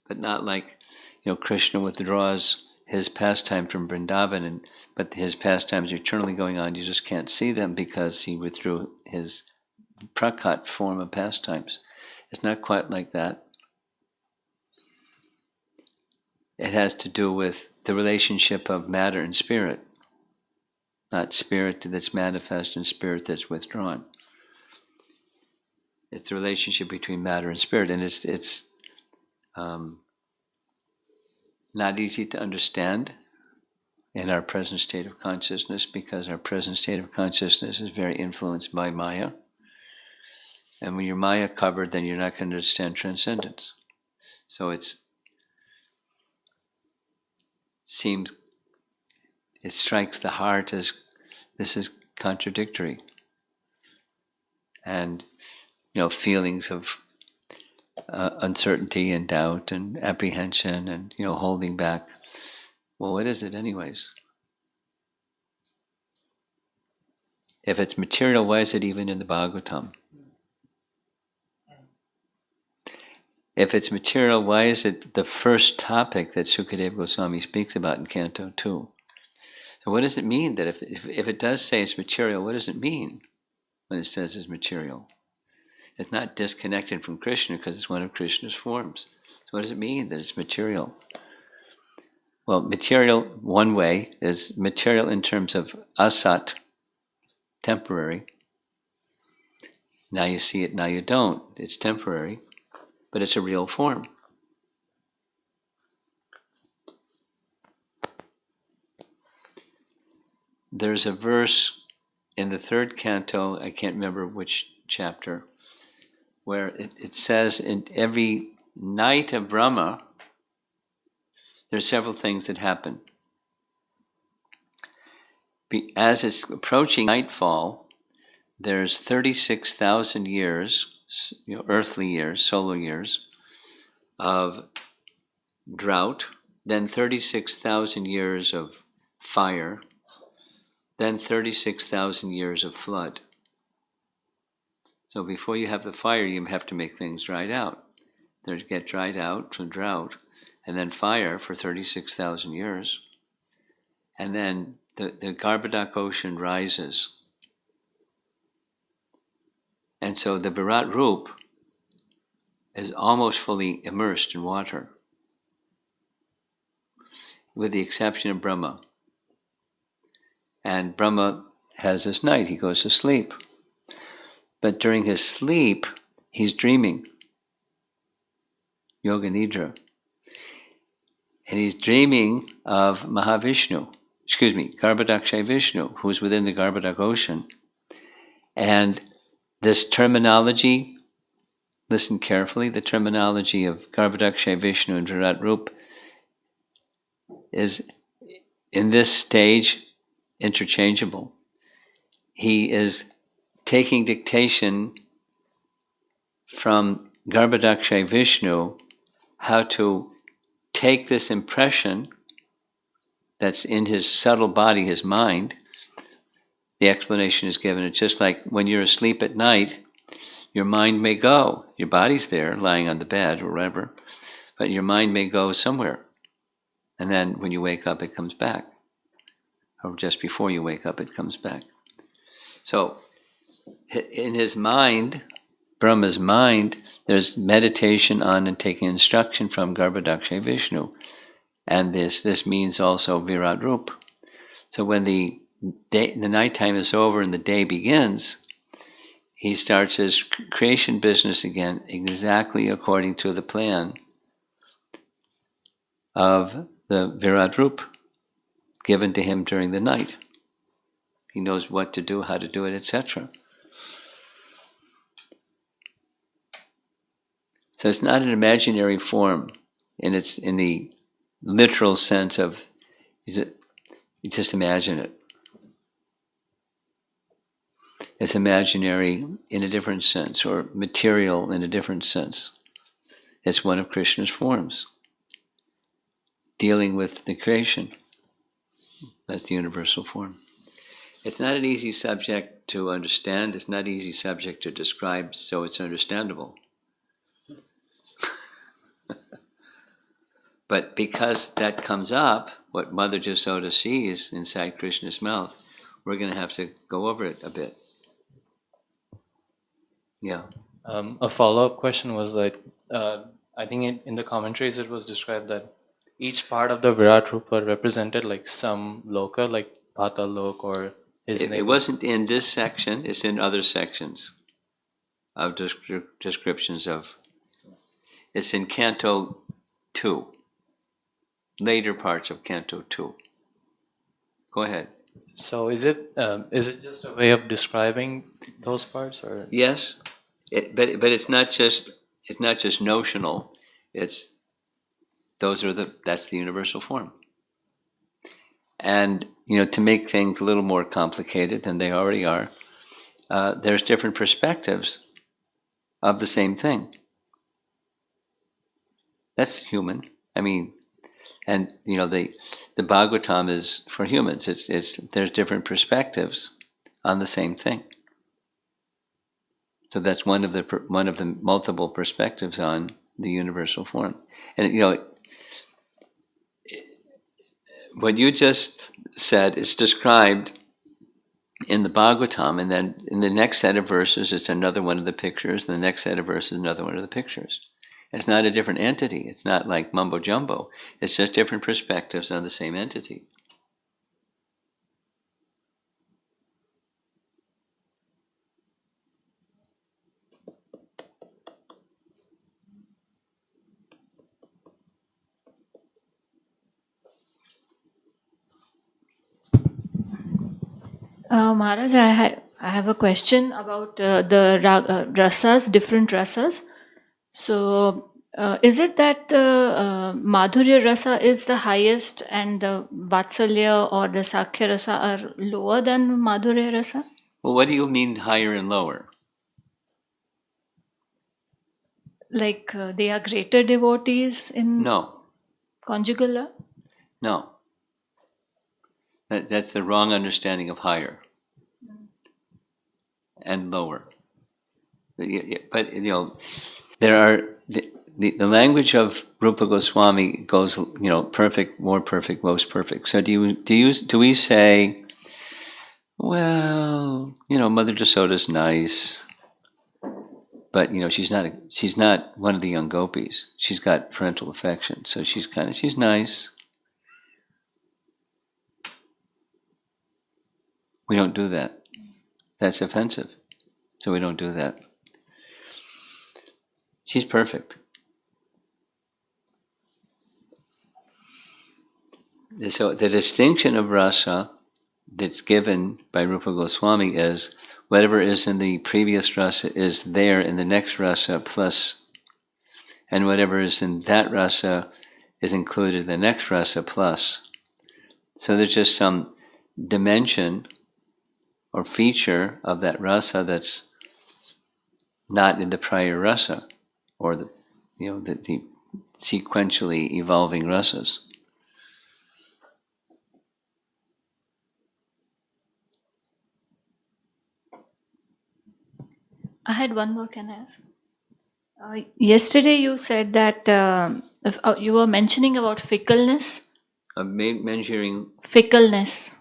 But not like, Kṛṣṇa withdraws his pastime from Vrindavan, but his pastimes are eternally going on. You just can't see them because he withdrew his prakat form of pastimes. It's not quite like that. It has to do with the relationship of matter and spirit, not spirit that's manifest and spirit that's withdrawn. It's the relationship between matter and spirit, and it's not easy to understand in our present state of consciousness, because our present state of consciousness is very influenced by Maya. And when you're Maya covered, then you're not going to understand transcendence. So it strikes the heart as this is contradictory. And, feelings of uncertainty and doubt and apprehension and, holding back. Well, what is it anyways? If it's material, why is it even in the Bhagavatam? If it's material, why is it the first topic that Sukadeva Goswami speaks about in Canto 2? So what does it mean that if it does say it's material, what does it mean when it says it's material? It's not disconnected from Kṛṣṇa because it's one of Krishna's forms. So what does it mean that it's material? Well, material, one way, is material in terms of asat, temporary. Now you see it, now you don't. It's temporary, but it's a real form. There's a verse in the third canto, I can't remember which chapter, where it says in every night of Brahma, there's several things that happen. As it's approaching nightfall, there's 36,000 years, earthly years, solar years, of drought, then 36,000 years of fire, then 36,000 years of flood. So before you have the fire, you have to make things dried out. They get dried out from drought, and then fire for 36,000 years. And then the Garbhodak ocean rises. And so the Virat Rup is almost fully immersed in water, with the exception of Brahma. And Brahma has his night, he goes to sleep. But during his sleep, he's dreaming. Yoga Nidra. And he's dreaming of Garbhodakshay Vishnu, who's within the Garbhodak ocean. And this terminology, listen carefully, the terminology of Garbhodakshay Vishnu and Virat Rup is, in this stage, interchangeable. He is taking dictation from Garbhodakshay Vishnu how to take this impression that's in his subtle body, his mind. The explanation is given. It's just like when you're asleep at night, your mind may go. Your body's there, lying on the bed or whatever, but your mind may go somewhere. And then when you wake up, it comes back. Or just before you wake up, it comes back. So in his mind, Brahma's mind, there's meditation on and taking instruction from Garbhodaksha Vishnu. And this means also Virat Rup. So when the nighttime is over and the day begins, he starts his creation business again exactly according to the plan of the Virat Rup given to him during the night. He knows what to do, how to do it, etc. So it's not an imaginary form in the literal sense of you just imagine it. It's imaginary in a different sense, or material in a different sense. It's one of Krishna's forms, dealing with the creation. That's the universal form. It's not an easy subject to understand. It's not an easy subject to describe, so it's understandable. But because that comes up, what Mother Jasoda sees inside Krishna's mouth, we're going to have to go over it a bit. Yeah. A follow-up question was like, I think in the commentaries it was described that each part of the Virat Rupa represented like some loka, like Patal Lok or his name. It wasn't in this section, it's in other sections of descriptions of. It's in Canto 2, later parts of Canto 2. Go ahead. So is it just a way of describing those parts, or? Yes, but it's not just notional. It's that's the universal form. And to make things a little more complicated than they already are, there's different perspectives of the same thing. That's human. I mean, and the Bhagavatam is for humans. There's different perspectives on the same thing. So that's one of the multiple perspectives on the universal form. And what you just said is described in the Bhagavatam, and then in the next set of verses, it's another one of the pictures. The next set of verses, another one of the pictures. It's not a different entity. It's not like mumbo jumbo. It's just different perspectives on the same entity. Maharaj, I have a question about the rasas, different rasas. So, is it that the Madhurya rasa is the highest and the Vatsalya or the Sakhya rasa are lower than Madhurya rasa? Well, what do you mean higher and lower? Like they are greater devotees in No, conjugal love? no. That's the wrong understanding of higher and lower. But there are the language of Rupa Goswami goes perfect, more perfect, most perfect. So do we say, well, Mother Jasoda's nice, but she's not one of the young gopis. She's got parental affection, so she's nice. We don't do that. That's offensive. So we don't do that. She's perfect. So the distinction of rasa that's given by Rupa Goswami is whatever is in the previous rasa is there in the next rasa plus, and whatever is in that rasa is included in the next rasa plus. So there's just some dimension or feature of that rasa that's not in the prior rasa, or the sequentially evolving rasas. I had one more, can I ask? Yesterday you said that you were mentioning about fickleness. Measuring Fickleness.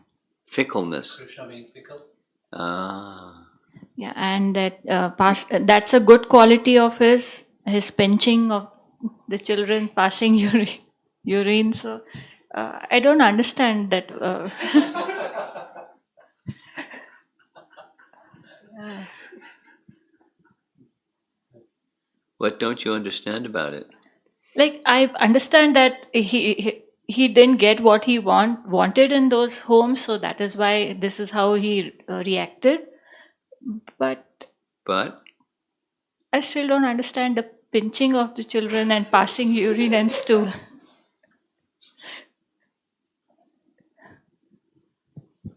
fickleness. Krishna being fickle. Ah, Yeah, and that that's a good quality of his pinching of the children passing urine. So I don't understand that. what don't you understand about it? Like I understand that he didn't get what he wanted in those homes, so that is why this is how he reacted. But But I still don't understand the pinching of the children and passing urine and stool.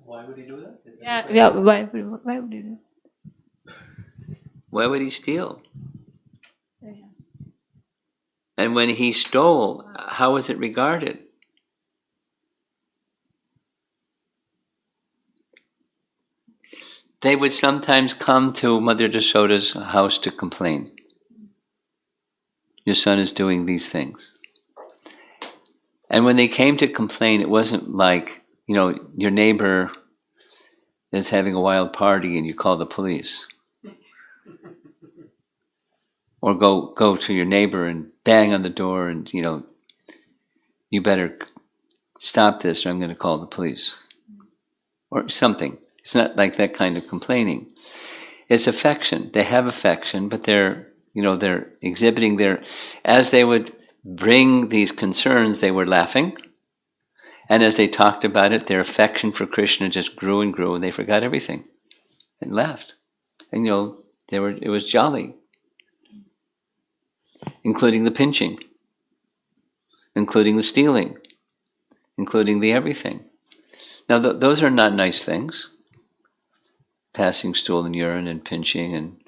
Why would he do that? Is that Yeah, the yeah. question? Why would you do? why would he steal? Yeah. And when he stole, how was it regarded? They would sometimes come to Mother Yasoda's house to complain. Your son is doing these things. And when they came to complain, it wasn't like, your neighbor is having a wild party and you call the police. Or go to your neighbor and bang on the door and, you better stop this or I'm going to call the police. Or something. It's not like that kind of complaining. It's affection. They have affection, but they're exhibiting as they would bring these concerns, they were laughing. And as they talked about it, their affection for Krishna just grew and grew, and they forgot everything and laughed. And it was jolly, including the pinching, including the stealing, including the everything. Now, those are not nice things. Passing stool and urine and pinching,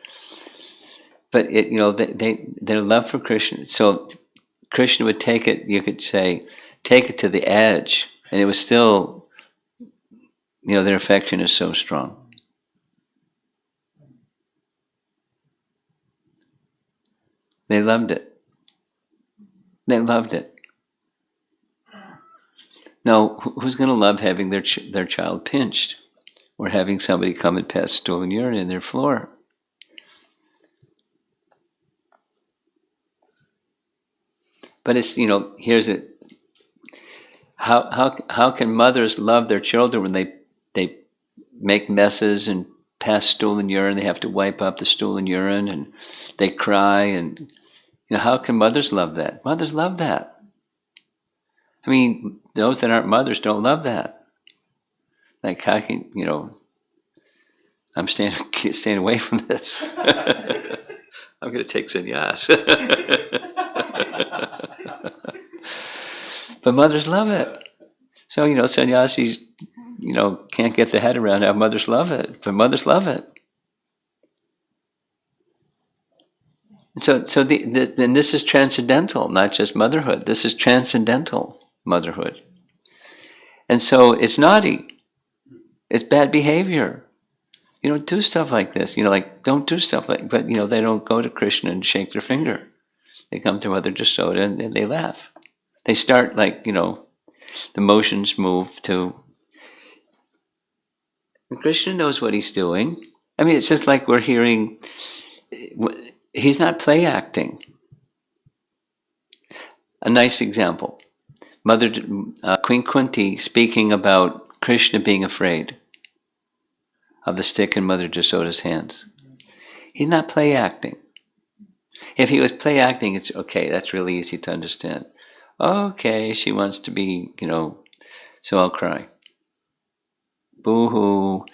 but their love for Krishna. So Krishna would take it. You could say, take it to the edge, and it was still, their affection is so strong. They loved it. They loved it. Now, who's going to love having their child pinched, or having somebody come and pass stool and urine in their floor? But it's, here's it. How can mothers love their children when they make messes and pass stool and urine? They have to wipe up the stool and urine, and they cry, and how can mothers love that? Mothers love that. I mean, those that aren't mothers don't love that. Like, how can I'm staying away from this. I'm going to take sannyas. But mothers love it. So, sannyasis, can't get their head around how mothers love it. But mothers love it. So then this is transcendental, not just motherhood. This is transcendental motherhood. And so it's naughty. It's bad behavior. You don't do stuff like this. Don't do stuff like, but they don't go to Krishna and shake their finger. They come to Mother Yasoda and they laugh. They start the motions move to, and Krishna knows what he's doing. I mean, it's just like we're hearing, he's not play acting. A nice example, Queen Kunti speaking about Krishna being afraid of the stick in Mother Yasoda's hands. He's not play acting. If he was play acting, it's okay, that's really easy to understand. Okay, she wants to be, so I'll cry. Boo-hoo.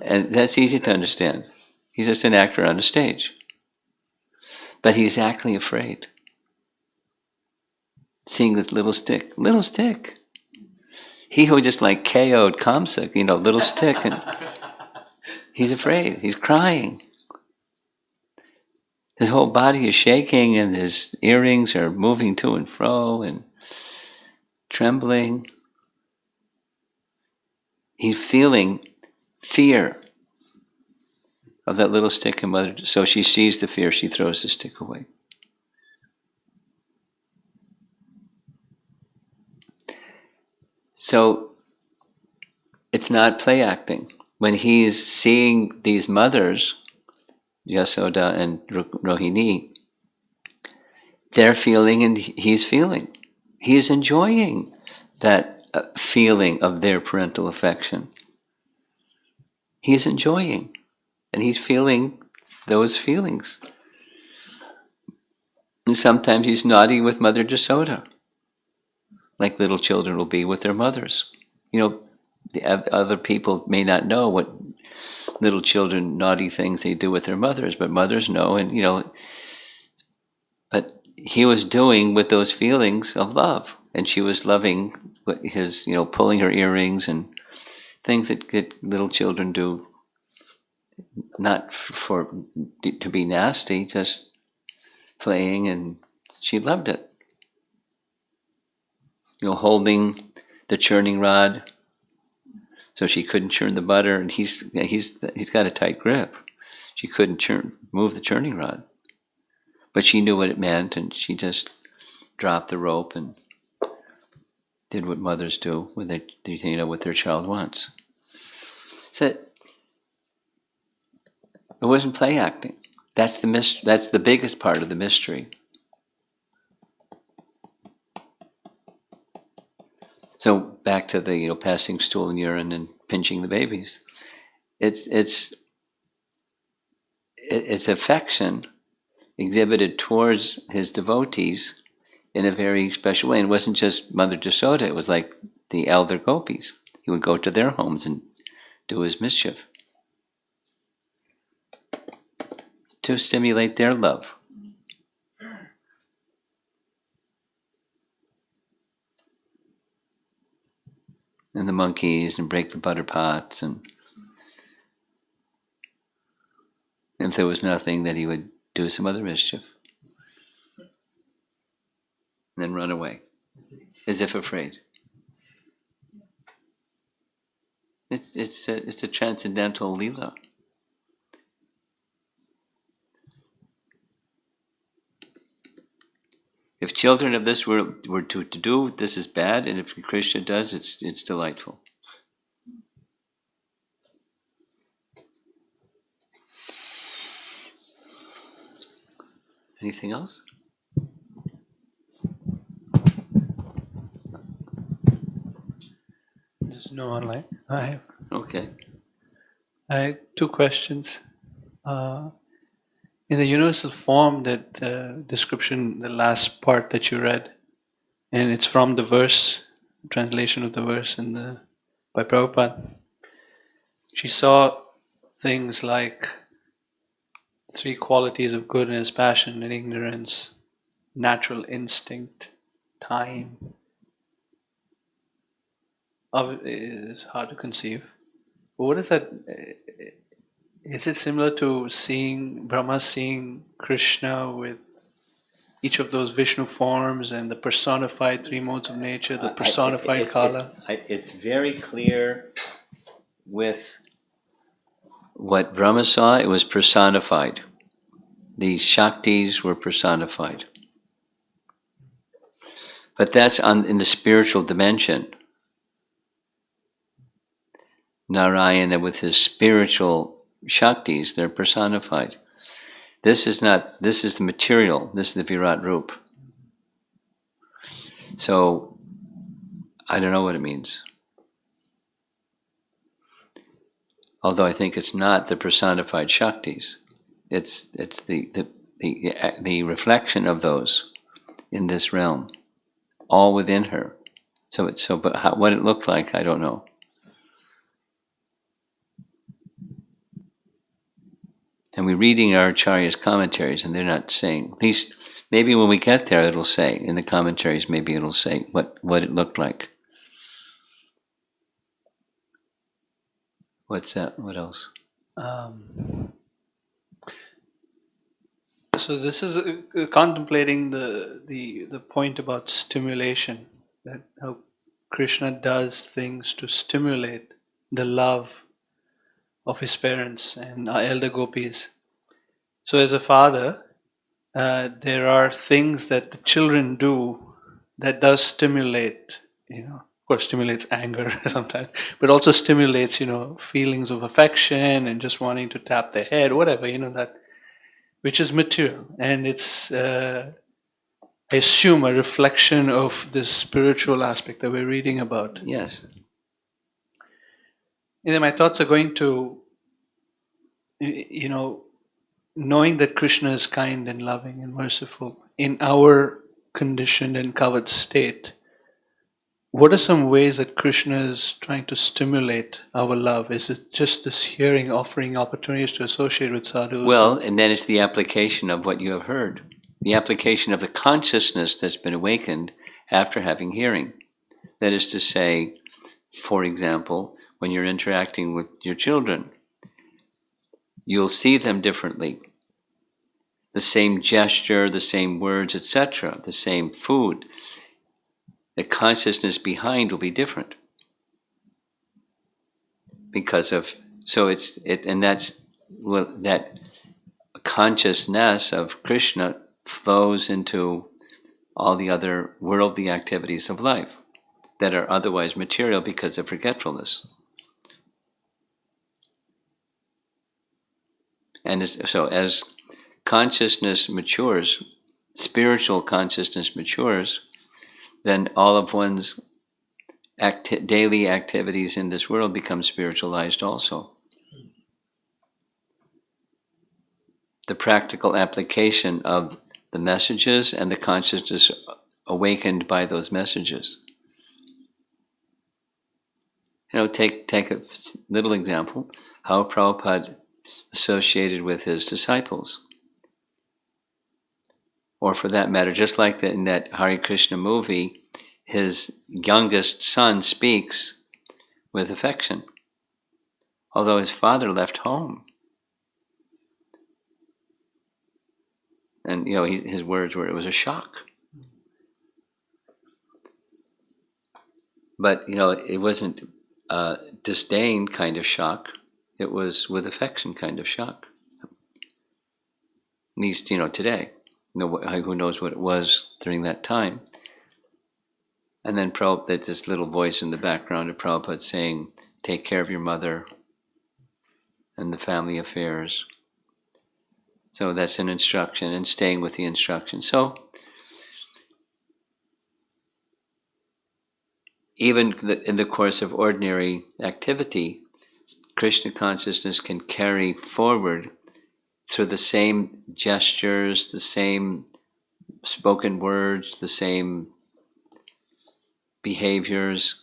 And that's easy to understand. He's just an actor on a stage. But he's actually afraid. Seeing this little stick. He who just KO'd Kamsa, little stick. And he's afraid. He's crying. His whole body is shaking and his earrings are moving to and fro and trembling. He's feeling fear of that little stick in Mother. So she sees the fear, she throws the stick away. So it's not play acting. When he's seeing these mothers, Yasoda and Rohini, they're feeling and he's feeling. He's enjoying that feeling of their parental affection. He's enjoying, and he's feeling those feelings. And sometimes he's naughty with Mother Yasoda, like little children will be with their mothers. You know, the other people may not know what little children, naughty things they do with their mothers, but mothers know, and but he was doing with those feelings of love, and she was loving his, pulling her earrings and things that little children do, not to be nasty, just playing, and she loved it. Holding the churning rod so she couldn't churn the butter, and he's got a tight grip. She couldn't move the churning rod, but she knew what it meant, and she just dropped the rope and did what mothers do when they what their child wants. So it wasn't play acting. That's the biggest part of the mystery. So back to the passing stool and urine and pinching the babies. It's affection exhibited towards his devotees in a very special way. And it wasn't just Mother Yasoda, it was like the elder gopis. He would go to their homes and do his mischief to stimulate their love. And the monkeys, and break the butter pots, and if there was nothing, that he would do some other mischief and then run away as if afraid. It's a transcendental lila. If children of this world were to do, this is bad, and if Krishna does, it's delightful. Anything else? There's no online. I Okay. have two questions. In the universal form, that description, the last part that you read, and it's from the verse, translation of the verse by Prabhupada. She saw things like three qualities of goodness, passion, and ignorance, natural instinct, time. It's hard to conceive. But what is that? Is it similar to Brahma seeing Krishna with each of those Vishnu forms and the personified three modes of nature, the personified Kala? It's very clear with what Brahma saw. It was personified. These Shaktis were personified. But that's in the spiritual dimension. Narayana with his spiritual Shaktis, they're personified. This is the material, this is the Virat Rup. So, I don't know what it means. Although I think it's not the personified Shaktis. It's the reflection of those in this realm, all within her. But what it looked like, I don't know. And we're reading our Acharya's commentaries, and they're not saying, at least maybe when we get there it'll say, in the commentaries maybe it'll say what it looked like. What's that? What else? So this is contemplating the point about stimulation, that how Krishna does things to stimulate the love of his parents and elder gopis. So as a father, there are things that the children do that does stimulate, course, stimulates anger sometimes, but also stimulates, feelings of affection and just wanting to tap the head, whatever, that, which is material. And it's, I assume, a reflection of this spiritual aspect that we're reading about. Yes. And then my thoughts are going to, knowing that Krishna is kind and loving and merciful in our conditioned and covered state. What are some ways that Krishna is trying to stimulate our love? Is it just this hearing, offering opportunities to associate with sadhus? Well, and then it's the application of what you have heard, the application of the consciousness that's been awakened after having hearing. That is to say, for example, when you're interacting with your children, you'll see them differently. The same gesture, the same words, etc., the same food. The consciousness behind will be different because of that consciousness of Krishna flows into all the other worldly activities of life that are otherwise material because of forgetfulness. And as consciousness matures, spiritual consciousness matures, then all of one's daily activities in this world become spiritualized also. The practical application of the messages and the consciousness awakened by those messages. Take a little example, how Prabhupada associated with his disciples. Or for that matter, just like in that Hare Krishna movie, his youngest son speaks with affection, although his father left home. And his words were, it was a shock. But it wasn't disdain kind of shock. It was with affection kind of shock. At least today. Who knows what it was during that time. And then this little voice in the background of Prabhupada saying, take care of your mother and the family affairs. So that's an instruction, and staying with the instruction. So even in the course of ordinary activity, Krishna consciousness can carry forward through the same gestures, the same spoken words, the same behaviors,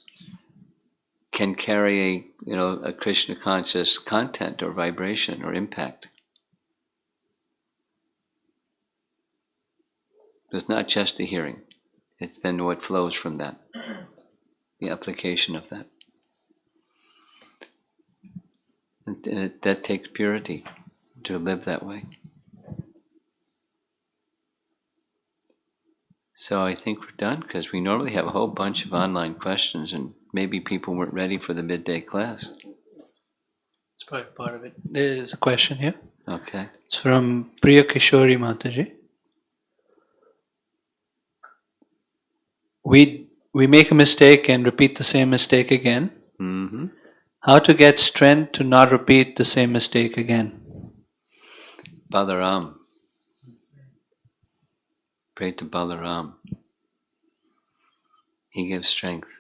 can carry a Krishna conscious content or vibration or impact. It's not just the hearing, it's then what flows from that, the application of that. And that takes purity to live that way. So I think we're done, because we normally have a whole bunch of online questions, and maybe people weren't ready for the midday class. It's probably part of it. There's a question here. Okay. It's from Priya Kishori Mataji. We make a mistake and repeat the same mistake again. Mm-hmm. How to get strength to not repeat the same mistake again? Balaram. Pray to Balaram. He gives strength.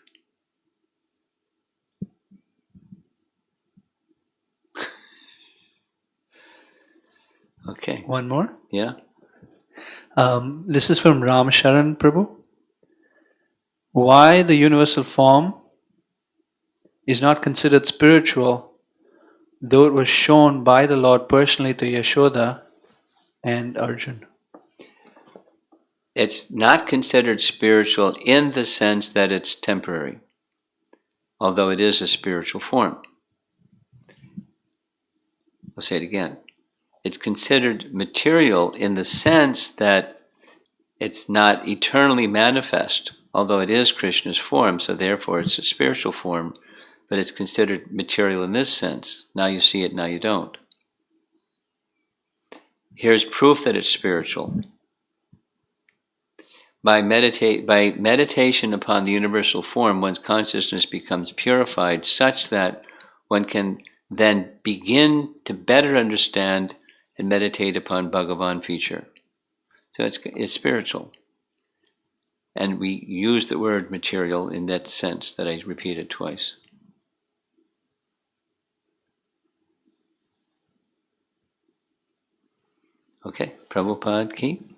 Okay. One more. Yeah. This is from Ram Sharan Prabhu. Why the universal form is not considered spiritual, though it was shown by the Lord personally to Yashoda and Arjun? It's not considered spiritual in the sense that it's temporary, although it is a spiritual form. I'll say it again. It's considered material in the sense that it's not eternally manifest, although it is Krishna's form, so therefore it's a spiritual form, but it's considered material in this sense. Now you see it, now you don't. Here's proof that it's spiritual. by meditation upon the universal form, one's consciousness becomes purified such that one can then begin to better understand and meditate upon Bhagavan feature. So it's spiritual. And we use the word material in that sense that I repeated twice. Okay, Prabhupada ki.